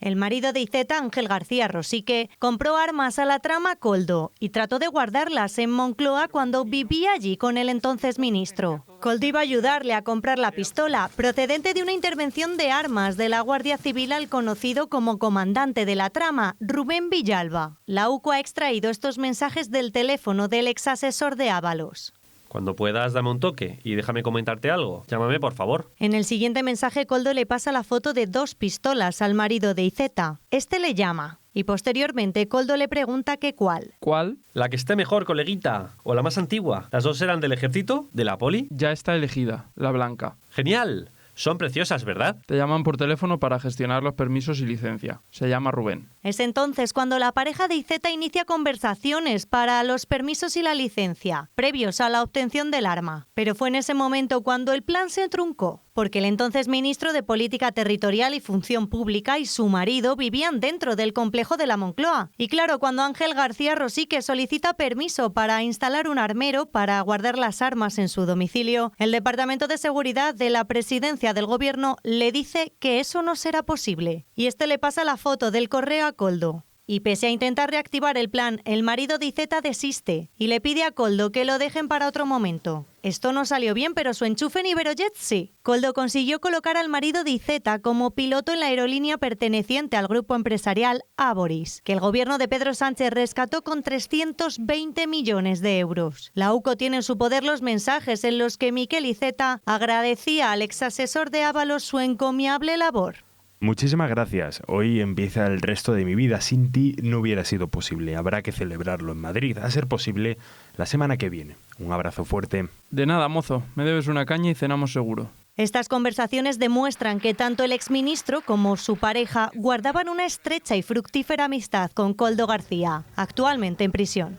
El marido de IZ, Ángel García Rosique, compró armas a la trama Koldo y trató de guardarlas en Moncloa cuando vivía allí con el entonces ministro. Koldo iba a ayudarle a comprar la pistola, procedente de una intervención de armas de la Guardia Civil al conocido como comandante de la trama, Rubén Villalba. La UCO ha extraído estos mensajes del teléfono del exasesor de Ábalos. Cuando puedas, dame un toque y déjame comentarte algo. Llámame, por favor. En el siguiente mensaje, Koldo le pasa la foto de 2 pistolas al marido de IZ. Este le llama y posteriormente Koldo le pregunta que cuál. ¿Cuál? La que esté mejor, coleguita. O la más antigua. ¿Las dos eran del ejército? ¿De la poli? Ya está elegida, la blanca. ¡Genial! Son preciosas, ¿verdad? Te llaman por teléfono para gestionar los permisos y licencia. Se llama Rubén. Es entonces cuando la pareja de IZ inicia conversaciones para los permisos y la licencia, previos a la obtención del arma. Pero fue en ese momento cuando el plan se truncó, porque el entonces ministro de Política Territorial y Función Pública y su marido vivían dentro del complejo de la Moncloa. Y claro, cuando Ángel García Rosique solicita permiso para instalar un armero para guardar las armas en su domicilio, el Departamento de Seguridad de la Presidencia del Gobierno le dice que eso no será posible. Y este le pasa la foto del correo a Koldo. Y pese a intentar reactivar el plan, el marido de IZ desiste y le pide a Koldo que lo dejen para otro momento. Esto no salió bien, pero su enchufe en Iberojet sí. Koldo consiguió colocar al marido de IZ como piloto en la aerolínea perteneciente al grupo empresarial Ávoris, que el gobierno de Pedro Sánchez rescató con 320 millones de euros. La UCO tiene en su poder los mensajes en los que Miquel Iceta agradecía al exasesor de Ábalos su encomiable labor. Muchísimas gracias. Hoy empieza el resto de mi vida. Sin ti no hubiera sido posible. Habrá que celebrarlo en Madrid, a ser posible, la semana que viene. Un abrazo fuerte. De nada, mozo. Me debes una caña y cenamos seguro. Estas conversaciones demuestran que tanto el exministro como su pareja guardaban una estrecha y fructífera amistad con Koldo García, actualmente en prisión.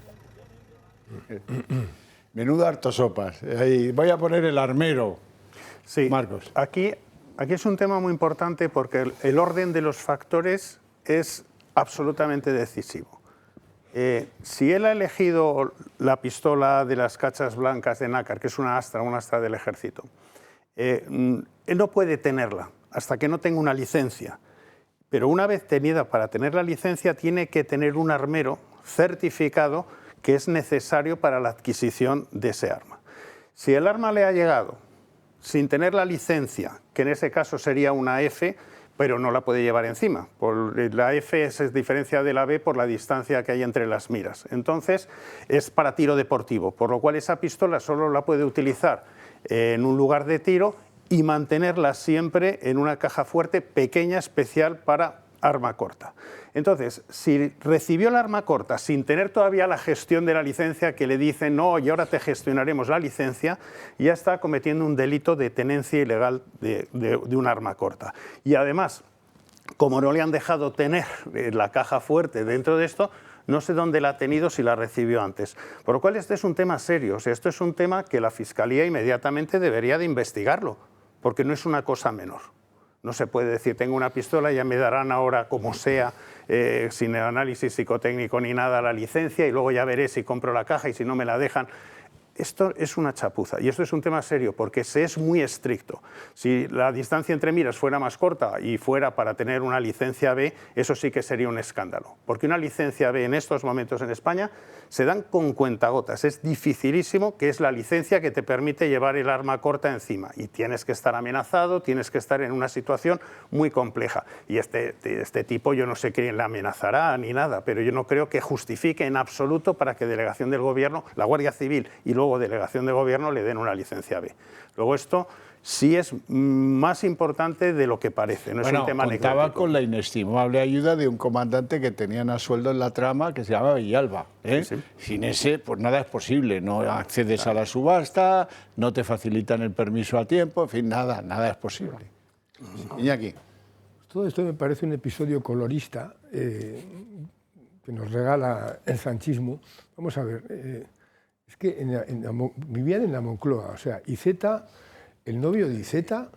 Menudo harto sopas. Ahí voy a poner el armero. Sí, Marcos. Aquí es un tema muy importante porque el orden de los factores es absolutamente decisivo. Si él ha elegido la pistola de las cachas blancas de nácar, que es un astra del ejército, él no puede tenerla hasta que no tenga una licencia. Pero una vez tenida, para tener la licencia, tiene que tener un armero certificado que es necesario para la adquisición de ese arma. Si el arma le ha llegado sin tener la licencia, que en ese caso sería una F, pero no la puede llevar encima. La F es diferencia de la B por la distancia que hay entre las miras. Entonces, es para tiro deportivo, por lo cual esa pistola solo la puede utilizar en un lugar de tiro y mantenerlas siempre en una caja fuerte pequeña especial para arma corta. Entonces, si recibió el arma corta sin tener todavía la gestión de la licencia, que le dicen no, y ahora te gestionaremos la licencia, ya está cometiendo un delito de tenencia ilegal de un arma corta. Y además, como no le han dejado tener la caja fuerte dentro de esto, no sé dónde la ha tenido, si la recibió antes. Por lo cual este es un tema serio, o sea, esto es un tema que la Fiscalía inmediatamente debería de investigarlo, porque no es una cosa menor. No se puede decir, tengo una pistola, ya me darán ahora como sea, sin análisis psicotécnico ni nada, la licencia y luego ya veré si compro la caja y si no me la dejan. Esto es una chapuza y esto es un tema serio porque se es muy estricto. Si la distancia entre miras fuera más corta y fuera para tener una licencia B, eso sí que sería un escándalo. Porque una licencia B en estos momentos en España se dan con cuentagotas. Es dificilísimo, que es la licencia que te permite llevar el arma corta encima. Y tienes que estar amenazado, tienes que estar en una situación muy compleja. Y este tipo, yo no sé quién le amenazará ni nada, pero yo no creo que justifique en absoluto para que delegación del Gobierno, la Guardia Civil y luego delegación de Gobierno le den una licencia B. Luego esto sí es más importante de lo que parece, no es un tema anecdótico. Contaba con la inestimable ayuda de un comandante que tenían a sueldo en la trama que se llama Villalba. Sí. Sin ese, pues nada es posible, no accedes a la subasta, no te facilitan el permiso a tiempo, en fin, nada es posible. Iñaki. Todo esto me parece un episodio colorista que nos regala el sanchismo. Vamos a ver, es que vivían en la Moncloa, o sea, Iceta, el novio de Iceta...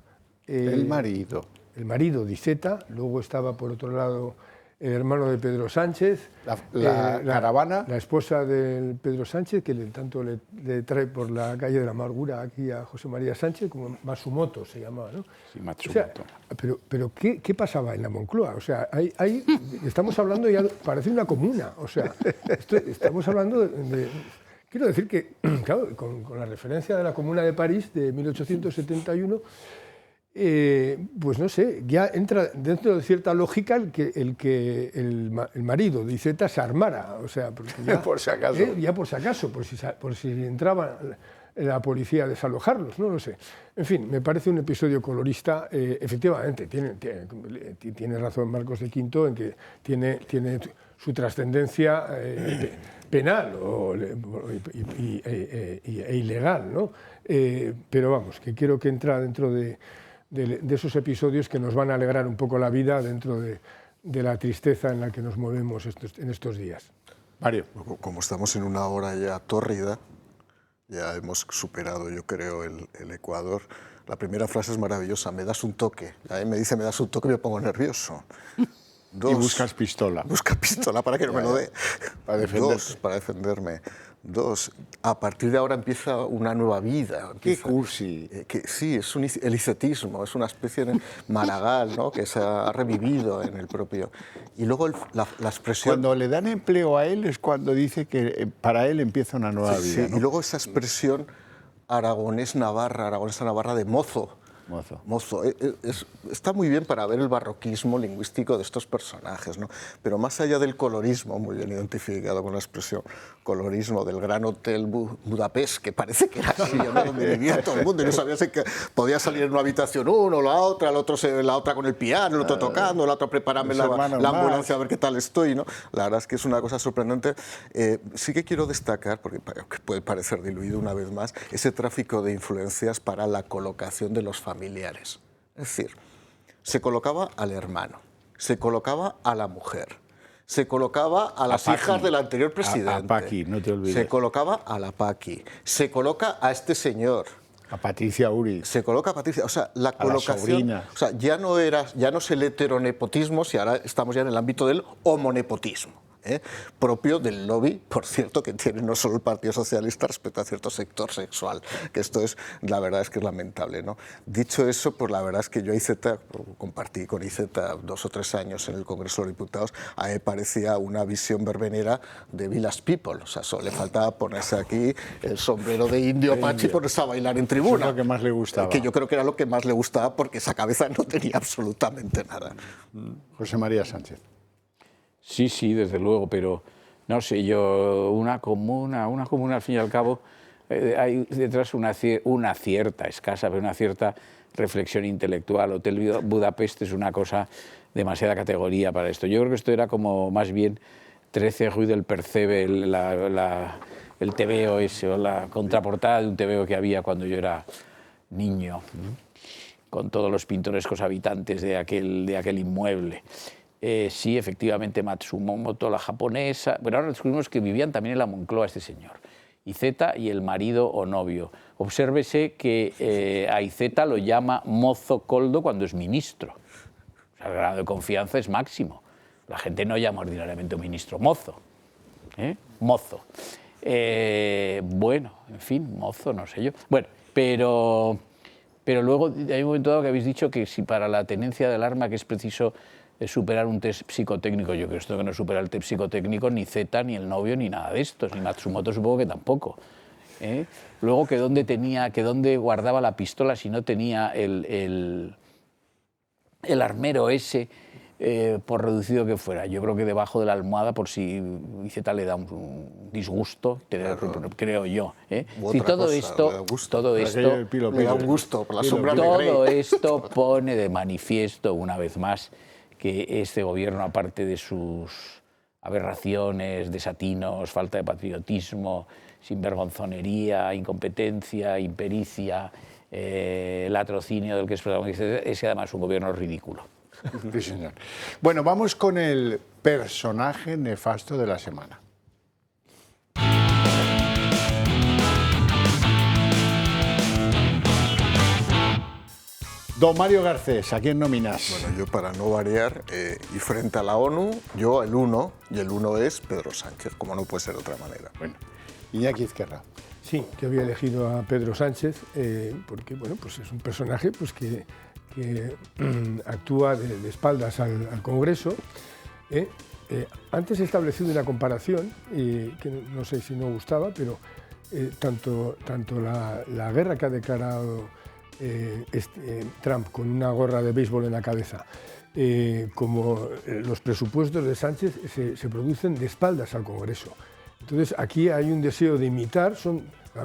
el marido. El marido de Iceta, luego estaba por otro lado el hermano de Pedro Sánchez. La caravana. La esposa de Pedro Sánchez, que tanto le trae por la calle de la Amargura aquí a José María Sánchez, como Matsumoto se llamaba, ¿no? Sí, Matsumoto. O sea, pero ¿qué pasaba en la Moncloa? O sea, estamos hablando ya, parece una comuna, o sea, estamos hablando de quiero decir que, claro, con la referencia de la Comuna de París de 1871, pues no sé, ya entra dentro de cierta lógica el que el marido de Iceta se armara, o sea, porque ya, por si acaso. Ya por si acaso, por si entraba la policía a desalojarlos, no lo sé. En fin, me parece un episodio colorista. Efectivamente, tiene razón Marcos de Quinto en que tiene su trascendencia penal e ilegal, ¿no? Pero vamos, que quiero que entra dentro de esos episodios que nos van a alegrar un poco la vida dentro de la tristeza en la que nos movemos en estos días. Mario. Como estamos en una hora ya tórrida, ya hemos superado, yo creo, el Ecuador. La primera frase es maravillosa, me das un toque. Me dice, me das un toque y me pongo nervioso. Y buscas pistola. Busca pistola para que no me lo dé. Para defender. Para defenderme. A partir de ahora empieza una nueva vida. Qué cursi. Sí, es el icetismo, es una especie de Maragall, ¿no? Que se ha revivido en el propio. Y luego la expresión... Cuando le dan empleo a él es cuando dice que para él empieza una nueva vida. Sí, ¿no? Y luego esa expresión aragonesa navarra de mozo. Está muy bien para ver el barroquismo lingüístico de estos personajes, ¿no? Pero más allá del colorismo, muy bien identificado con la expresión colorismo del Gran Hotel Budapest, que parece que era así, ¿no? Donde vivía todo el mundo y no sabía si que podía salir en una habitación uno, la otra, la otra con el piano, el otro tocando, la otra prepararme la ambulancia a ver qué tal estoy, ¿no? La verdad es que es una cosa sorprendente. Sí que quiero destacar, porque puede parecer diluido una vez más, ese tráfico de influencias para la colocación de los familiares. Es decir, se colocaba al hermano, se colocaba a la mujer, se colocaba a las hijas del anterior presidente. A Paqui, no te olvides. Se colocaba a la Paqui, se coloca a este señor. A Patricia Uri. Se coloca a Patricia, o sea, la colocación... A la sobrina. O sea, ya no es el heteronepotismo, si ahora estamos ya en el ámbito del homonepotismo. Propio del lobby, por cierto, que tiene no solo el Partido Socialista respecto a cierto sector sexual, que esto es, la verdad es que es lamentable, ¿no? Dicho eso, pues la verdad es que yo compartí con Iceta 2 o 3 años en el Congreso de los Diputados, a mí me parecía una visión verbenera de Village People, o sea, solo le faltaba ponerse aquí el sombrero de indio Pachi y ponerse a bailar en tribuna. Eso es lo que más le gustaba. Que yo creo que era lo que más le gustaba porque esa cabeza no tenía absolutamente nada. José María Sánchez. Sí, desde luego, pero no sé, una comuna al fin y al cabo, hay detrás una cierta, escasa, pero una cierta reflexión intelectual. Hotel Budapest es una cosa demasiada categoría para esto. Yo creo que esto era como más bien 13 Rue del Percebe, el tebeo ese, o la contraportada de un tebeo que había cuando yo era niño, con todos los pintorescos habitantes de aquel inmueble. Sí, efectivamente, Matsumoto, la japonesa. Pero ahora descubrimos que vivían también en la Moncloa este señor. Iceta y el marido o novio. Obsérvese que a Iceta lo llama mozo coldo cuando es ministro. O sea, el grado de confianza es máximo. La gente no llama ordinariamente a un ministro mozo. Mozo. Bueno, en fin, mozo, no sé yo. Bueno, pero luego hay un momento dado que habéis dicho que si para la tenencia del arma que es preciso superar un test psicotécnico. Yo creo que esto que no supera el test psicotécnico ni Zeta, ni el novio, ni nada de estos, ni Matsumoto supongo que tampoco. Luego que dónde guardaba la pistola si no tenía el armero ese, por reducido que fuera. Yo creo que debajo de la almohada, por si Zeta le da un disgusto, creo yo. Si todo esto pone de manifiesto una vez más que este gobierno, aparte de sus aberraciones, desatinos, falta de patriotismo, sinvergonzonería, incompetencia, impericia, latrocinio del que es protagonista, es además un gobierno ridículo. Sí, señor. Bueno, vamos con el personaje nefasto de la semana. Don Mario Garcés, ¿a quién nominas? Bueno, yo para no variar, y frente a la ONU, yo el uno, y el uno es Pedro Sánchez, como no puede ser de otra manera. Bueno, Iñaki Izquierda. Sí, yo había elegido a Pedro Sánchez porque bueno, pues es un personaje pues, que actúa de espaldas al Congreso. Antes he establecido una comparación, que no sé si no gustaba, pero tanto la guerra que ha declarado Trump con una gorra de béisbol en la cabeza, como los presupuestos de Sánchez se producen de espaldas al Congreso. Entonces aquí hay un deseo de imitar,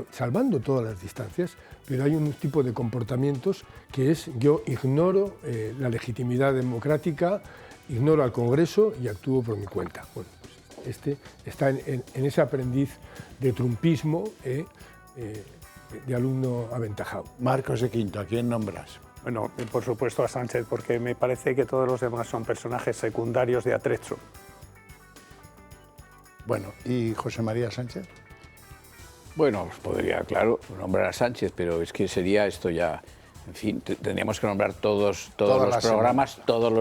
salvando todas las distancias, pero hay un tipo de comportamientos que es yo ignoro la legitimidad democrática, ignoro al Congreso y actúo por mi cuenta. Bueno, pues este está en ese aprendiz de trumpismo, de alumno aventajado. Marcos de Quinto, ¿a quién nombras? Bueno, por supuesto a Sánchez, porque me parece que todos los demás son personajes secundarios de atrecho. Bueno, ¿y José María Sánchez? Bueno, podría, claro, nombrar a Sánchez, pero es que sería esto ya, en fin, tendríamos que nombrar todos los programas, todos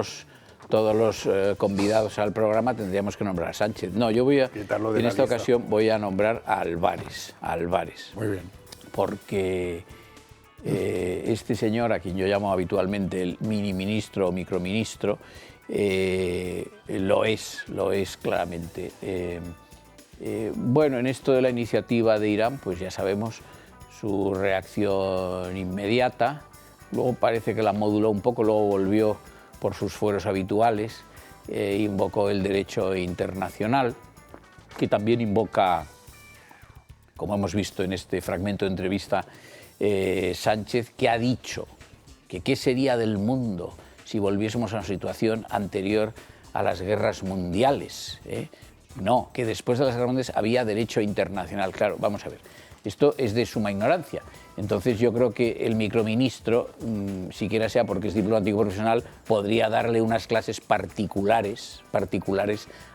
los convidados al programa tendríamos que nombrar a Sánchez. No, yo voy en esta ocasión voy a nombrar a Álvarez. Muy bien. Porque este señor, a quien yo llamo habitualmente el mini ministro o microministro, lo es claramente. Bueno, en esto de la iniciativa de Irán, pues ya sabemos su reacción inmediata. Luego parece que la moduló un poco, luego volvió por sus fueros habituales, invocó el derecho internacional, que también invoca, como hemos visto en este fragmento de entrevista, Sánchez, que ha dicho que qué sería del mundo si volviésemos a una situación anterior a las guerras mundiales. No, que después de las guerras mundiales había derecho internacional. Claro, vamos a ver, esto es de suma ignorancia. Entonces yo creo que el microministro, siquiera sea porque es diplomático profesional, podría darle unas clases particulares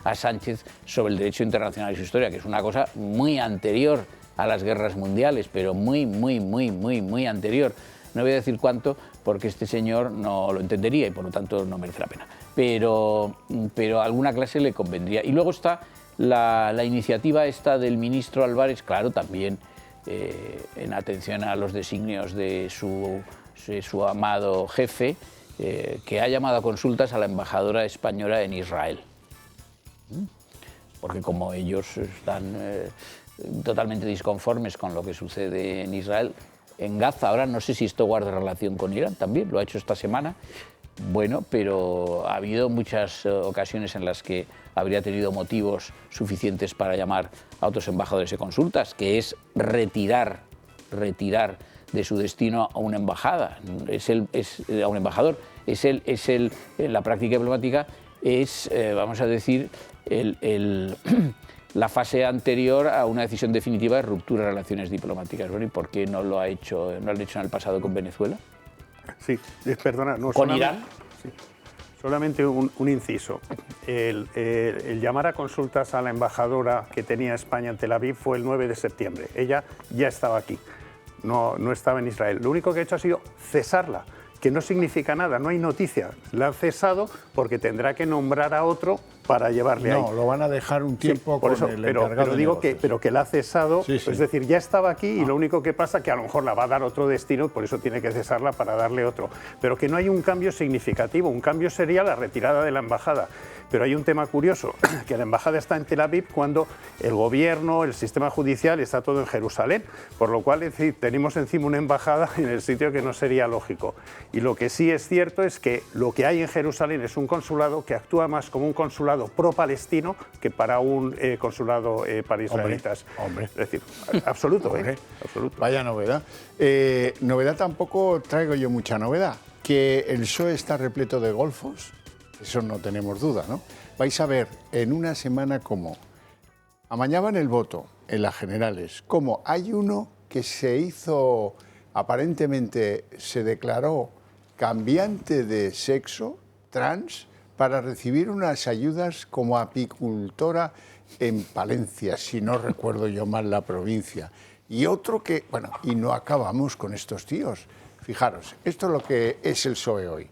a Sánchez sobre el derecho internacional y su historia, que es una cosa muy anterior a las guerras mundiales, pero muy anterior. No voy a decir cuánto porque este señor no lo entendería y por lo tanto no merece la pena. Pero alguna clase le convendría. Y luego está la iniciativa esta del ministro Álvarez, claro, también en atención a los designios de su amado jefe, que ha llamado a consultas a la embajadora española en Israel. Porque como ellos están totalmente disconformes con lo que sucede en Israel, en Gaza, ahora no sé si esto guarda relación con Irán también, lo ha hecho esta semana, Bueno, pero ha habido muchas ocasiones en las que habría tenido motivos suficientes para llamar a otros embajadores y consultas, que es retirar de su destino a una embajada, a un embajador. La práctica diplomática es, vamos a decir, la fase anterior a una decisión definitiva de ruptura de relaciones diplomáticas. Bueno, ¿y por qué no lo han hecho en el pasado con Venezuela? Sí, perdona. No, ¿Con Irán? Sí, solamente un inciso. El llamar a consultas a la embajadora que tenía España en Tel Aviv fue el 9 de septiembre. Ella ya estaba aquí, no estaba en Israel. Lo único que ha hecho ha sido cesarla, que no significa nada, no hay noticia. La han cesado porque tendrá que nombrar a otro para llevarle ahí. No, lo van a dejar un tiempo por con eso, el encargado pero de digo negocios. pero que la ha cesado, Sí, sí. es decir, ya estaba aquí y lo único que pasa es que a lo mejor la va a dar otro destino, por eso tiene que cesarla para darle otro. Pero que no hay un cambio significativo, un cambio sería la retirada de la embajada. Pero hay un tema curioso, que la embajada está en Tel Aviv cuando el gobierno, el sistema judicial está todo en Jerusalén, por lo cual es decir, tenemos encima una embajada en el sitio que no sería lógico. Y lo que sí es cierto es que lo que hay en Jerusalén es un consulado que actúa más como un consulado pro-palestino que para un consulado para israelitas. Hombre. Es decir, absoluto, Hombre. absoluto. Vaya novedad. Novedad tampoco traigo yo mucha novedad. Que el PSOE está repleto de golfos, eso no tenemos duda, ¿no? Vais a ver en una semana cómo amañaban el voto en las generales, cómo hay uno que se hizo, aparentemente se declaró cambiante de sexo, trans, para recibir unas ayudas como apicultora en Palencia, si no recuerdo yo mal la provincia. Y otro que, bueno, y no acabamos con estos tíos. Fijaros, esto es lo que es el PSOE hoy.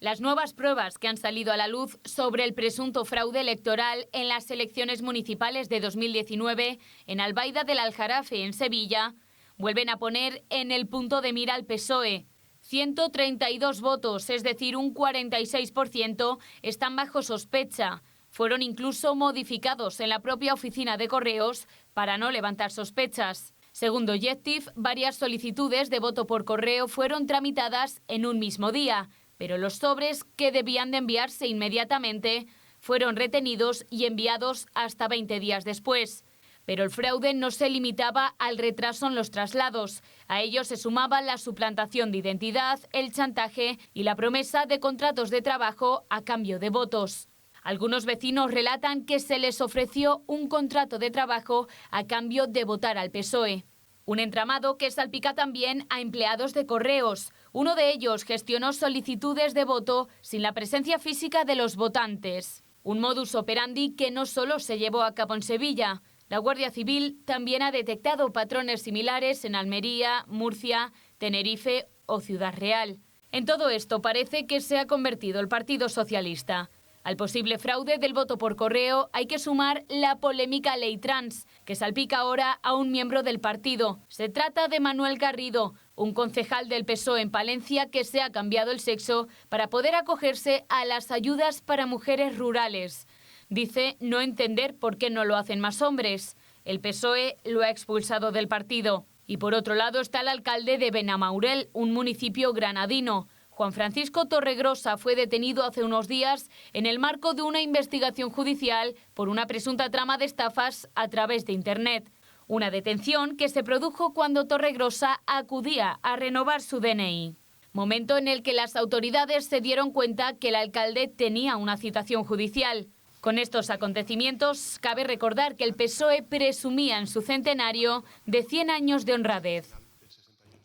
Las nuevas pruebas que han salido a la luz sobre el presunto fraude electoral en las elecciones municipales de 2019 en Albaida del Aljarafe, en Sevilla, vuelven a poner en el punto de mira al PSOE. 132 votos, es decir, un 46%, están bajo sospecha. Fueron incluso modificados en la propia oficina de correos para no levantar sospechas. Según Objective, varias solicitudes de voto por correo fueron tramitadas en un mismo día, pero los sobres que debían de enviarse inmediatamente fueron retenidos y enviados hasta 20 días después. Pero el fraude no se limitaba al retraso en los traslados. A ello se sumaba la suplantación de identidad, el chantaje y la promesa de contratos de trabajo a cambio de votos. Algunos vecinos relatan que se les ofreció un contrato de trabajo a cambio de votar al PSOE. Un entramado que salpica también a empleados de correos. Uno de ellos gestionó solicitudes de voto sin la presencia física de los votantes. Un modus operandi que no solo se llevó a cabo en Sevilla. La Guardia Civil también ha detectado patrones similares en Almería, Murcia, Tenerife o Ciudad Real. En todo esto parece que se ha convertido el Partido Socialista. Al posible fraude del voto por correo hay que sumar la polémica ley trans, que salpica ahora a un miembro del partido. Se trata de Manuel Garrido, un concejal del PSOE en Palencia que se ha cambiado el sexo para poder acogerse a las ayudas para mujeres rurales. Dice no entender por qué no lo hacen más hombres. El PSOE lo ha expulsado del partido. Y por otro lado está el alcalde de Benamaurel, un municipio granadino. Juan Francisco Torregrosa fue detenido hace unos días en el marco de una investigación judicial por una presunta trama de estafas a través de Internet. Una detención que se produjo cuando Torregrosa acudía a renovar su DNI. Momento en el que las autoridades se dieron cuenta que el alcalde tenía una citación judicial. Con estos acontecimientos, cabe recordar que el PSOE presumía en su centenario de 100 años de honradez.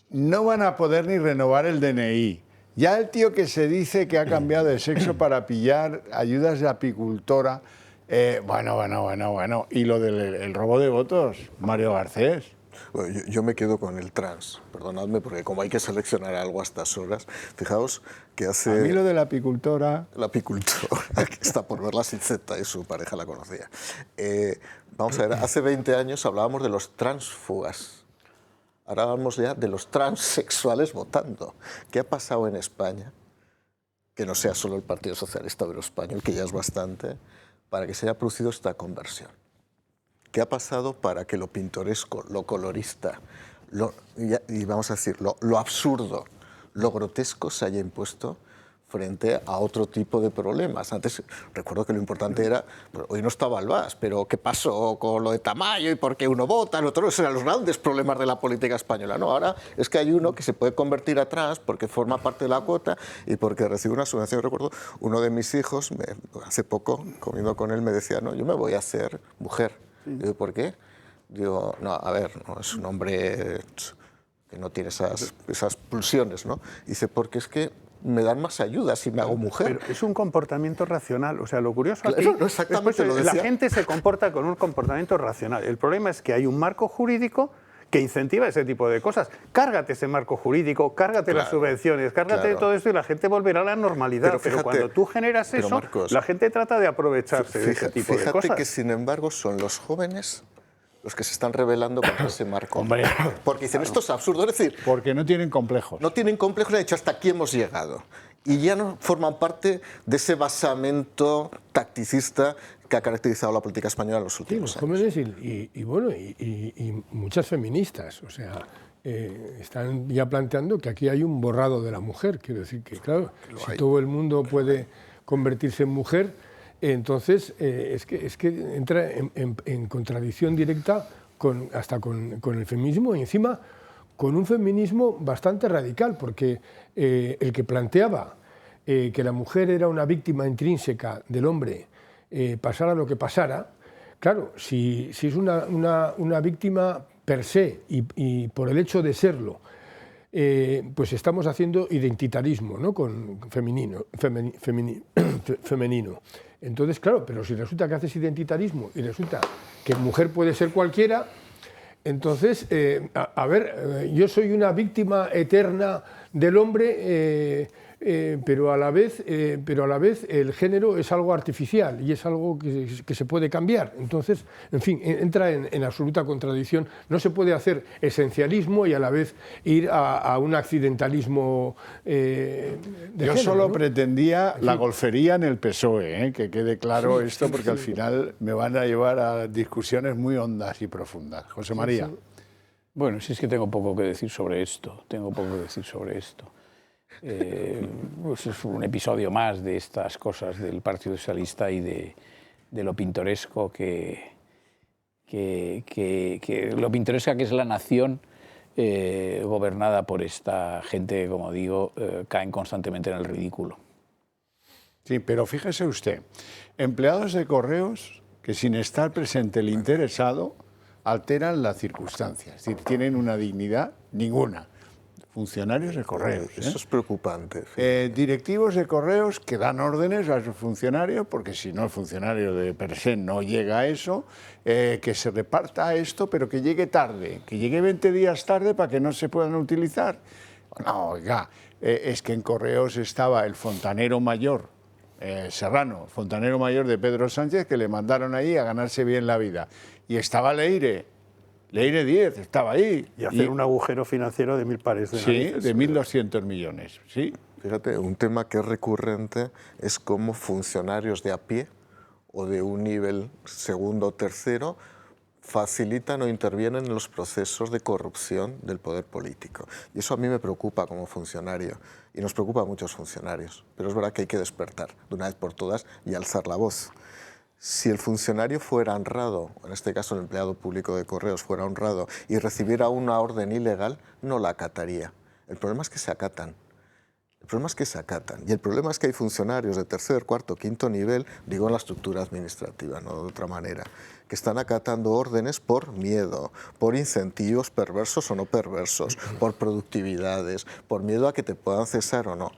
No van a poder ni renovar el DNI. Ya el tío que se dice que ha cambiado de sexo para pillar ayudas de apicultora, bueno. Y lo del robo de votos, Mario Garcés. Bueno, yo me quedo con el trans, perdonadme, porque como hay que seleccionar algo a estas horas, fijaos que hace... A mí lo de la apicultora... La apicultora, que está por verla sin Z y su pareja la conocía. Vamos a ver, hace 20 años hablábamos de los transfugas. Ahora hablamos ya de los transexuales votando. ¿Qué ha pasado en España? Que no sea solo el Partido Socialista Obrero Español, que ya es bastante, para que se haya producido esta conversión. ¿Qué ha pasado para que lo pintoresco, lo colorista, y vamos a decir, lo absurdo, lo grotesco se haya impuesto frente a otro tipo de problemas. Antes recuerdo que lo importante era, pues, hoy no estaba el VAS, pero ¿qué pasó con lo de Tamayo y por qué uno vota? Esos eran los grandes problemas de la política española. No, ahora es que hay uno que se puede convertir atrás porque forma parte de la cuota y porque recibe una subvención. Recuerdo, uno de mis hijos, hace poco, comiendo con él, me decía, no, yo me voy a hacer mujer. Digo, ¿por qué? Digo, no, a ver, no, es un hombre que no tiene esas pulsiones, ¿no? Dice, porque es que me dan más ayuda si me hago mujer. Pero es un comportamiento racional. O sea, lo curioso aquí no exactamente es la gente se comporta con un comportamiento racional. El problema es que hay un marco jurídico que incentiva ese tipo de cosas. Cárgate ese marco jurídico, cárgate las subvenciones, cárgate todo esto y la gente volverá a la normalidad. Pero, fíjate, cuando tú generas eso, Marcos, la gente trata de aprovecharse de ese tipo de cosas. Fíjate que, sin embargo, son los jóvenes los que se están rebelando contra ese marco. Hombre, porque dicen, esto es absurdo. Es decir, porque no tienen complejos. No tienen complejos, han dicho, hasta aquí hemos llegado. Y ya no forman parte de ese basamento tacticista que ha caracterizado la política española en los últimos años. Jóvenes y muchas feministas, o sea, están ya planteando que aquí hay un borrado de la mujer. Quiero decir que, claro, si todo el mundo puede convertirse en mujer, entonces es que entra en contradicción directa hasta con el feminismo y encima con un feminismo bastante radical, porque el que planteaba que la mujer era una víctima intrínseca del hombre, pasara lo que pasara, claro, si es una víctima per se y por el hecho de serlo, pues estamos haciendo identitarismo, ¿no? Con femenino. Entonces, claro, pero si resulta que haces identitarismo y resulta que mujer puede ser cualquiera, entonces, a ver, yo soy una víctima eterna del hombre, pero a la vez el género es algo artificial y es algo que se puede cambiar. Entonces, en fin, entra en absoluta contradicción. No se puede hacer esencialismo y a la vez ir a un accidentalismo de Yo género, solo ¿no? pretendía la golfería en el PSOE, que quede claro esto, porque al final me van a llevar a discusiones muy hondas y profundas. José María. Bueno, si es que tengo poco que decir sobre esto. Pues es un episodio más de estas cosas del Partido Socialista y de lo pintoresco que lo pintoresca que es la nación gobernada por esta gente, como digo, caen constantemente en el ridículo. Sí, pero fíjese usted, empleados de correos que sin estar presente el interesado alteran las circunstancias, es decir, tienen una dignidad ninguna. Funcionarios de correos. Eso es preocupante. Directivos de correos que dan órdenes a sus funcionarios, porque si no el funcionario de per se no llega a eso, que se reparta esto, pero que llegue tarde, que llegue 20 días tarde para que no se puedan utilizar. No, oiga, es que en correos estaba el fontanero mayor, Serrano, fontanero mayor de Pedro Sánchez, que le mandaron ahí a ganarse bien la vida. Y estaba Leire 10, estaba ahí. Y hacer un agujero financiero de 1.000 pares de narices. Sí, de 1.200 millones, sí. Fíjate, un tema que es recurrente es cómo funcionarios de a pie o de un nivel segundo o tercero facilitan o intervienen en los procesos de corrupción del poder político. Y eso a mí me preocupa como funcionario y nos preocupa a muchos funcionarios. Pero es verdad que hay que despertar de una vez por todas y alzar la voz. Si el funcionario fuera honrado, en este caso el empleado público de correos fuera honrado y recibiera una orden ilegal, no la acataría. El problema es que se acatan. Y el problema es que hay funcionarios de tercer, cuarto, quinto nivel, digo en la estructura administrativa, no de otra manera, que están acatando órdenes por miedo, por incentivos perversos o no perversos, por productividades, por miedo a que te puedan cesar o no.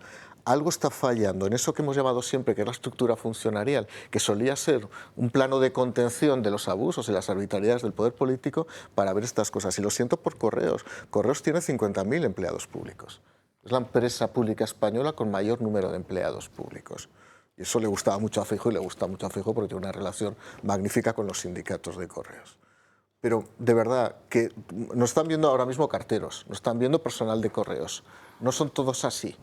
Algo está fallando en eso que hemos llamado siempre que es la estructura funcionarial, que solía ser un plano de contención de los abusos y las arbitrariedades del poder político para ver estas cosas. Y lo siento por Correos. Correos tiene 50.000 empleados públicos. Es la empresa pública española con mayor número de empleados públicos. Y eso le gustaba mucho a Feijóo y le gusta mucho a Feijóo porque tiene una relación magnífica con los sindicatos de correos. Pero de verdad que nos están viendo ahora mismo carteros, nos están viendo personal de correos. No son todos así.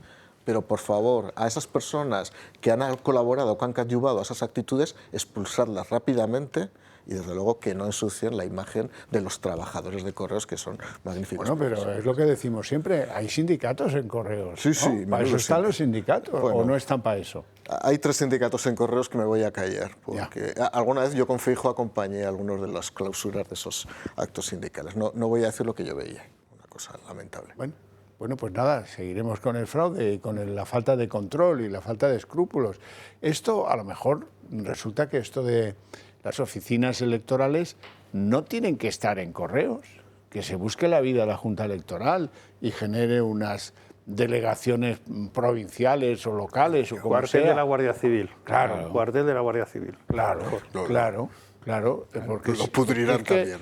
pero por favor, a esas personas que han colaborado, que han coadyuvado a esas actitudes, expulsarlas rápidamente y desde luego que no ensucien la imagen de los trabajadores de Correos, que son magníficos. Bueno, pero es lo que decimos siempre, hay sindicatos en Correos. Sí, sí. ¿No? ¿Para eso están los sindicatos bueno, o no están para eso? Hay 3 sindicatos en Correos que me voy a callar, porque alguna vez yo con Feijóo acompañé a algunos de las clausuras de esos actos sindicales. No voy a decir lo que yo veía, una cosa lamentable. Bueno, pues nada, seguiremos con el fraude y con la falta de control y la falta de escrúpulos. Esto, a lo mejor, resulta que esto de las oficinas electorales no tienen que estar en Correos, que se busque la vida a la Junta Electoral y genere unas delegaciones provinciales o locales o como cuartel sea. De la Guardia Civil. Claro. Cuartel de la Guardia Civil. Claro, porque lo pudrirán también.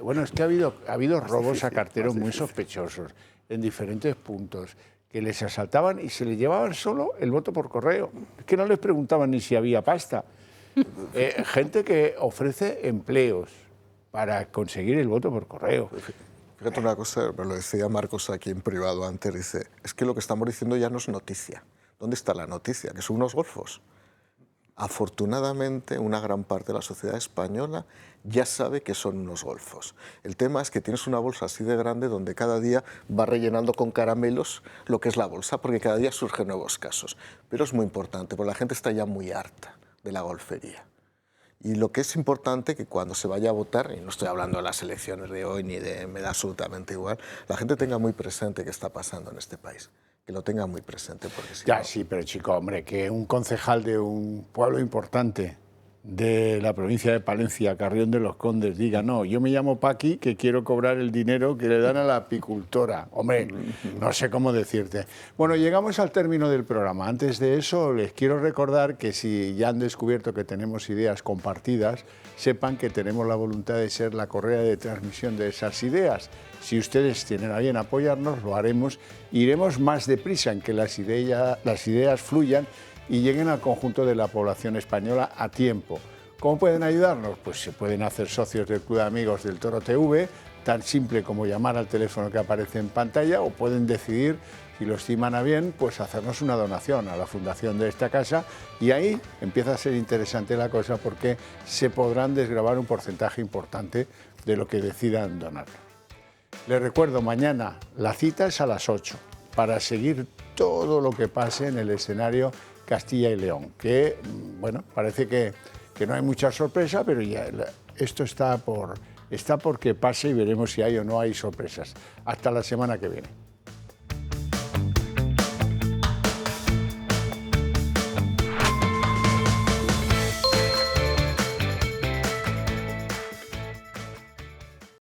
Bueno, es que ha habido robos a carteros muy sospechosos en diferentes puntos, que les asaltaban y se les llevaban solo el voto por correo. Es que no les preguntaban ni si había pasta. Gente que ofrece empleos para conseguir el voto por correo. Fíjate una cosa, me lo decía Marcos aquí en privado antes, dice, es que lo que estamos diciendo ya no es noticia. ¿Dónde está la noticia? Que son unos golfos. Afortunadamente, una gran parte de la sociedad española ya sabe que son unos golfos. El tema es que tienes una bolsa así de grande donde cada día va rellenando con caramelos lo que es la bolsa, porque cada día surgen nuevos casos. Pero es muy importante, porque la gente está ya muy harta de la golfería. Y lo que es importante que cuando se vaya a votar, y no estoy hablando de las elecciones de hoy ni de, me da absolutamente igual, la gente tenga muy presente qué está pasando en este país. Que lo tenga muy presente. Porque si ya, no... sí, pero chico, hombre, que un concejal de un pueblo importante de la provincia de Palencia, Carrión de los Condes, diga, no, yo me llamo Paqui, que quiero cobrar el dinero que le dan a la apicultora. Hombre, no sé cómo decirte. Bueno, llegamos al término del programa. Antes de eso, les quiero recordar que si ya han descubierto que tenemos ideas compartidas, sepan que tenemos la voluntad de ser la correa de transmisión de esas ideas. Si ustedes tienen a bien apoyarnos, lo haremos. Iremos más deprisa en que las ideas fluyan y lleguen al conjunto de la población española a tiempo. ¿Cómo pueden ayudarnos? Pues se pueden hacer socios del Club de Amigos del Toro TV, tan simple como llamar al teléfono que aparece en pantalla, o pueden decidir, si lo estiman a bien, pues hacernos una donación a la fundación de esta casa, y ahí empieza a ser interesante la cosa porque se podrán desgravar un porcentaje importante de lo que decidan donar. Les recuerdo, mañana la cita es a las 8 para seguir todo lo que pase en el escenario Castilla y León, que, bueno, parece que no hay mucha sorpresa, pero ya esto está por que pase y veremos si hay o no hay sorpresas. Hasta la semana que viene.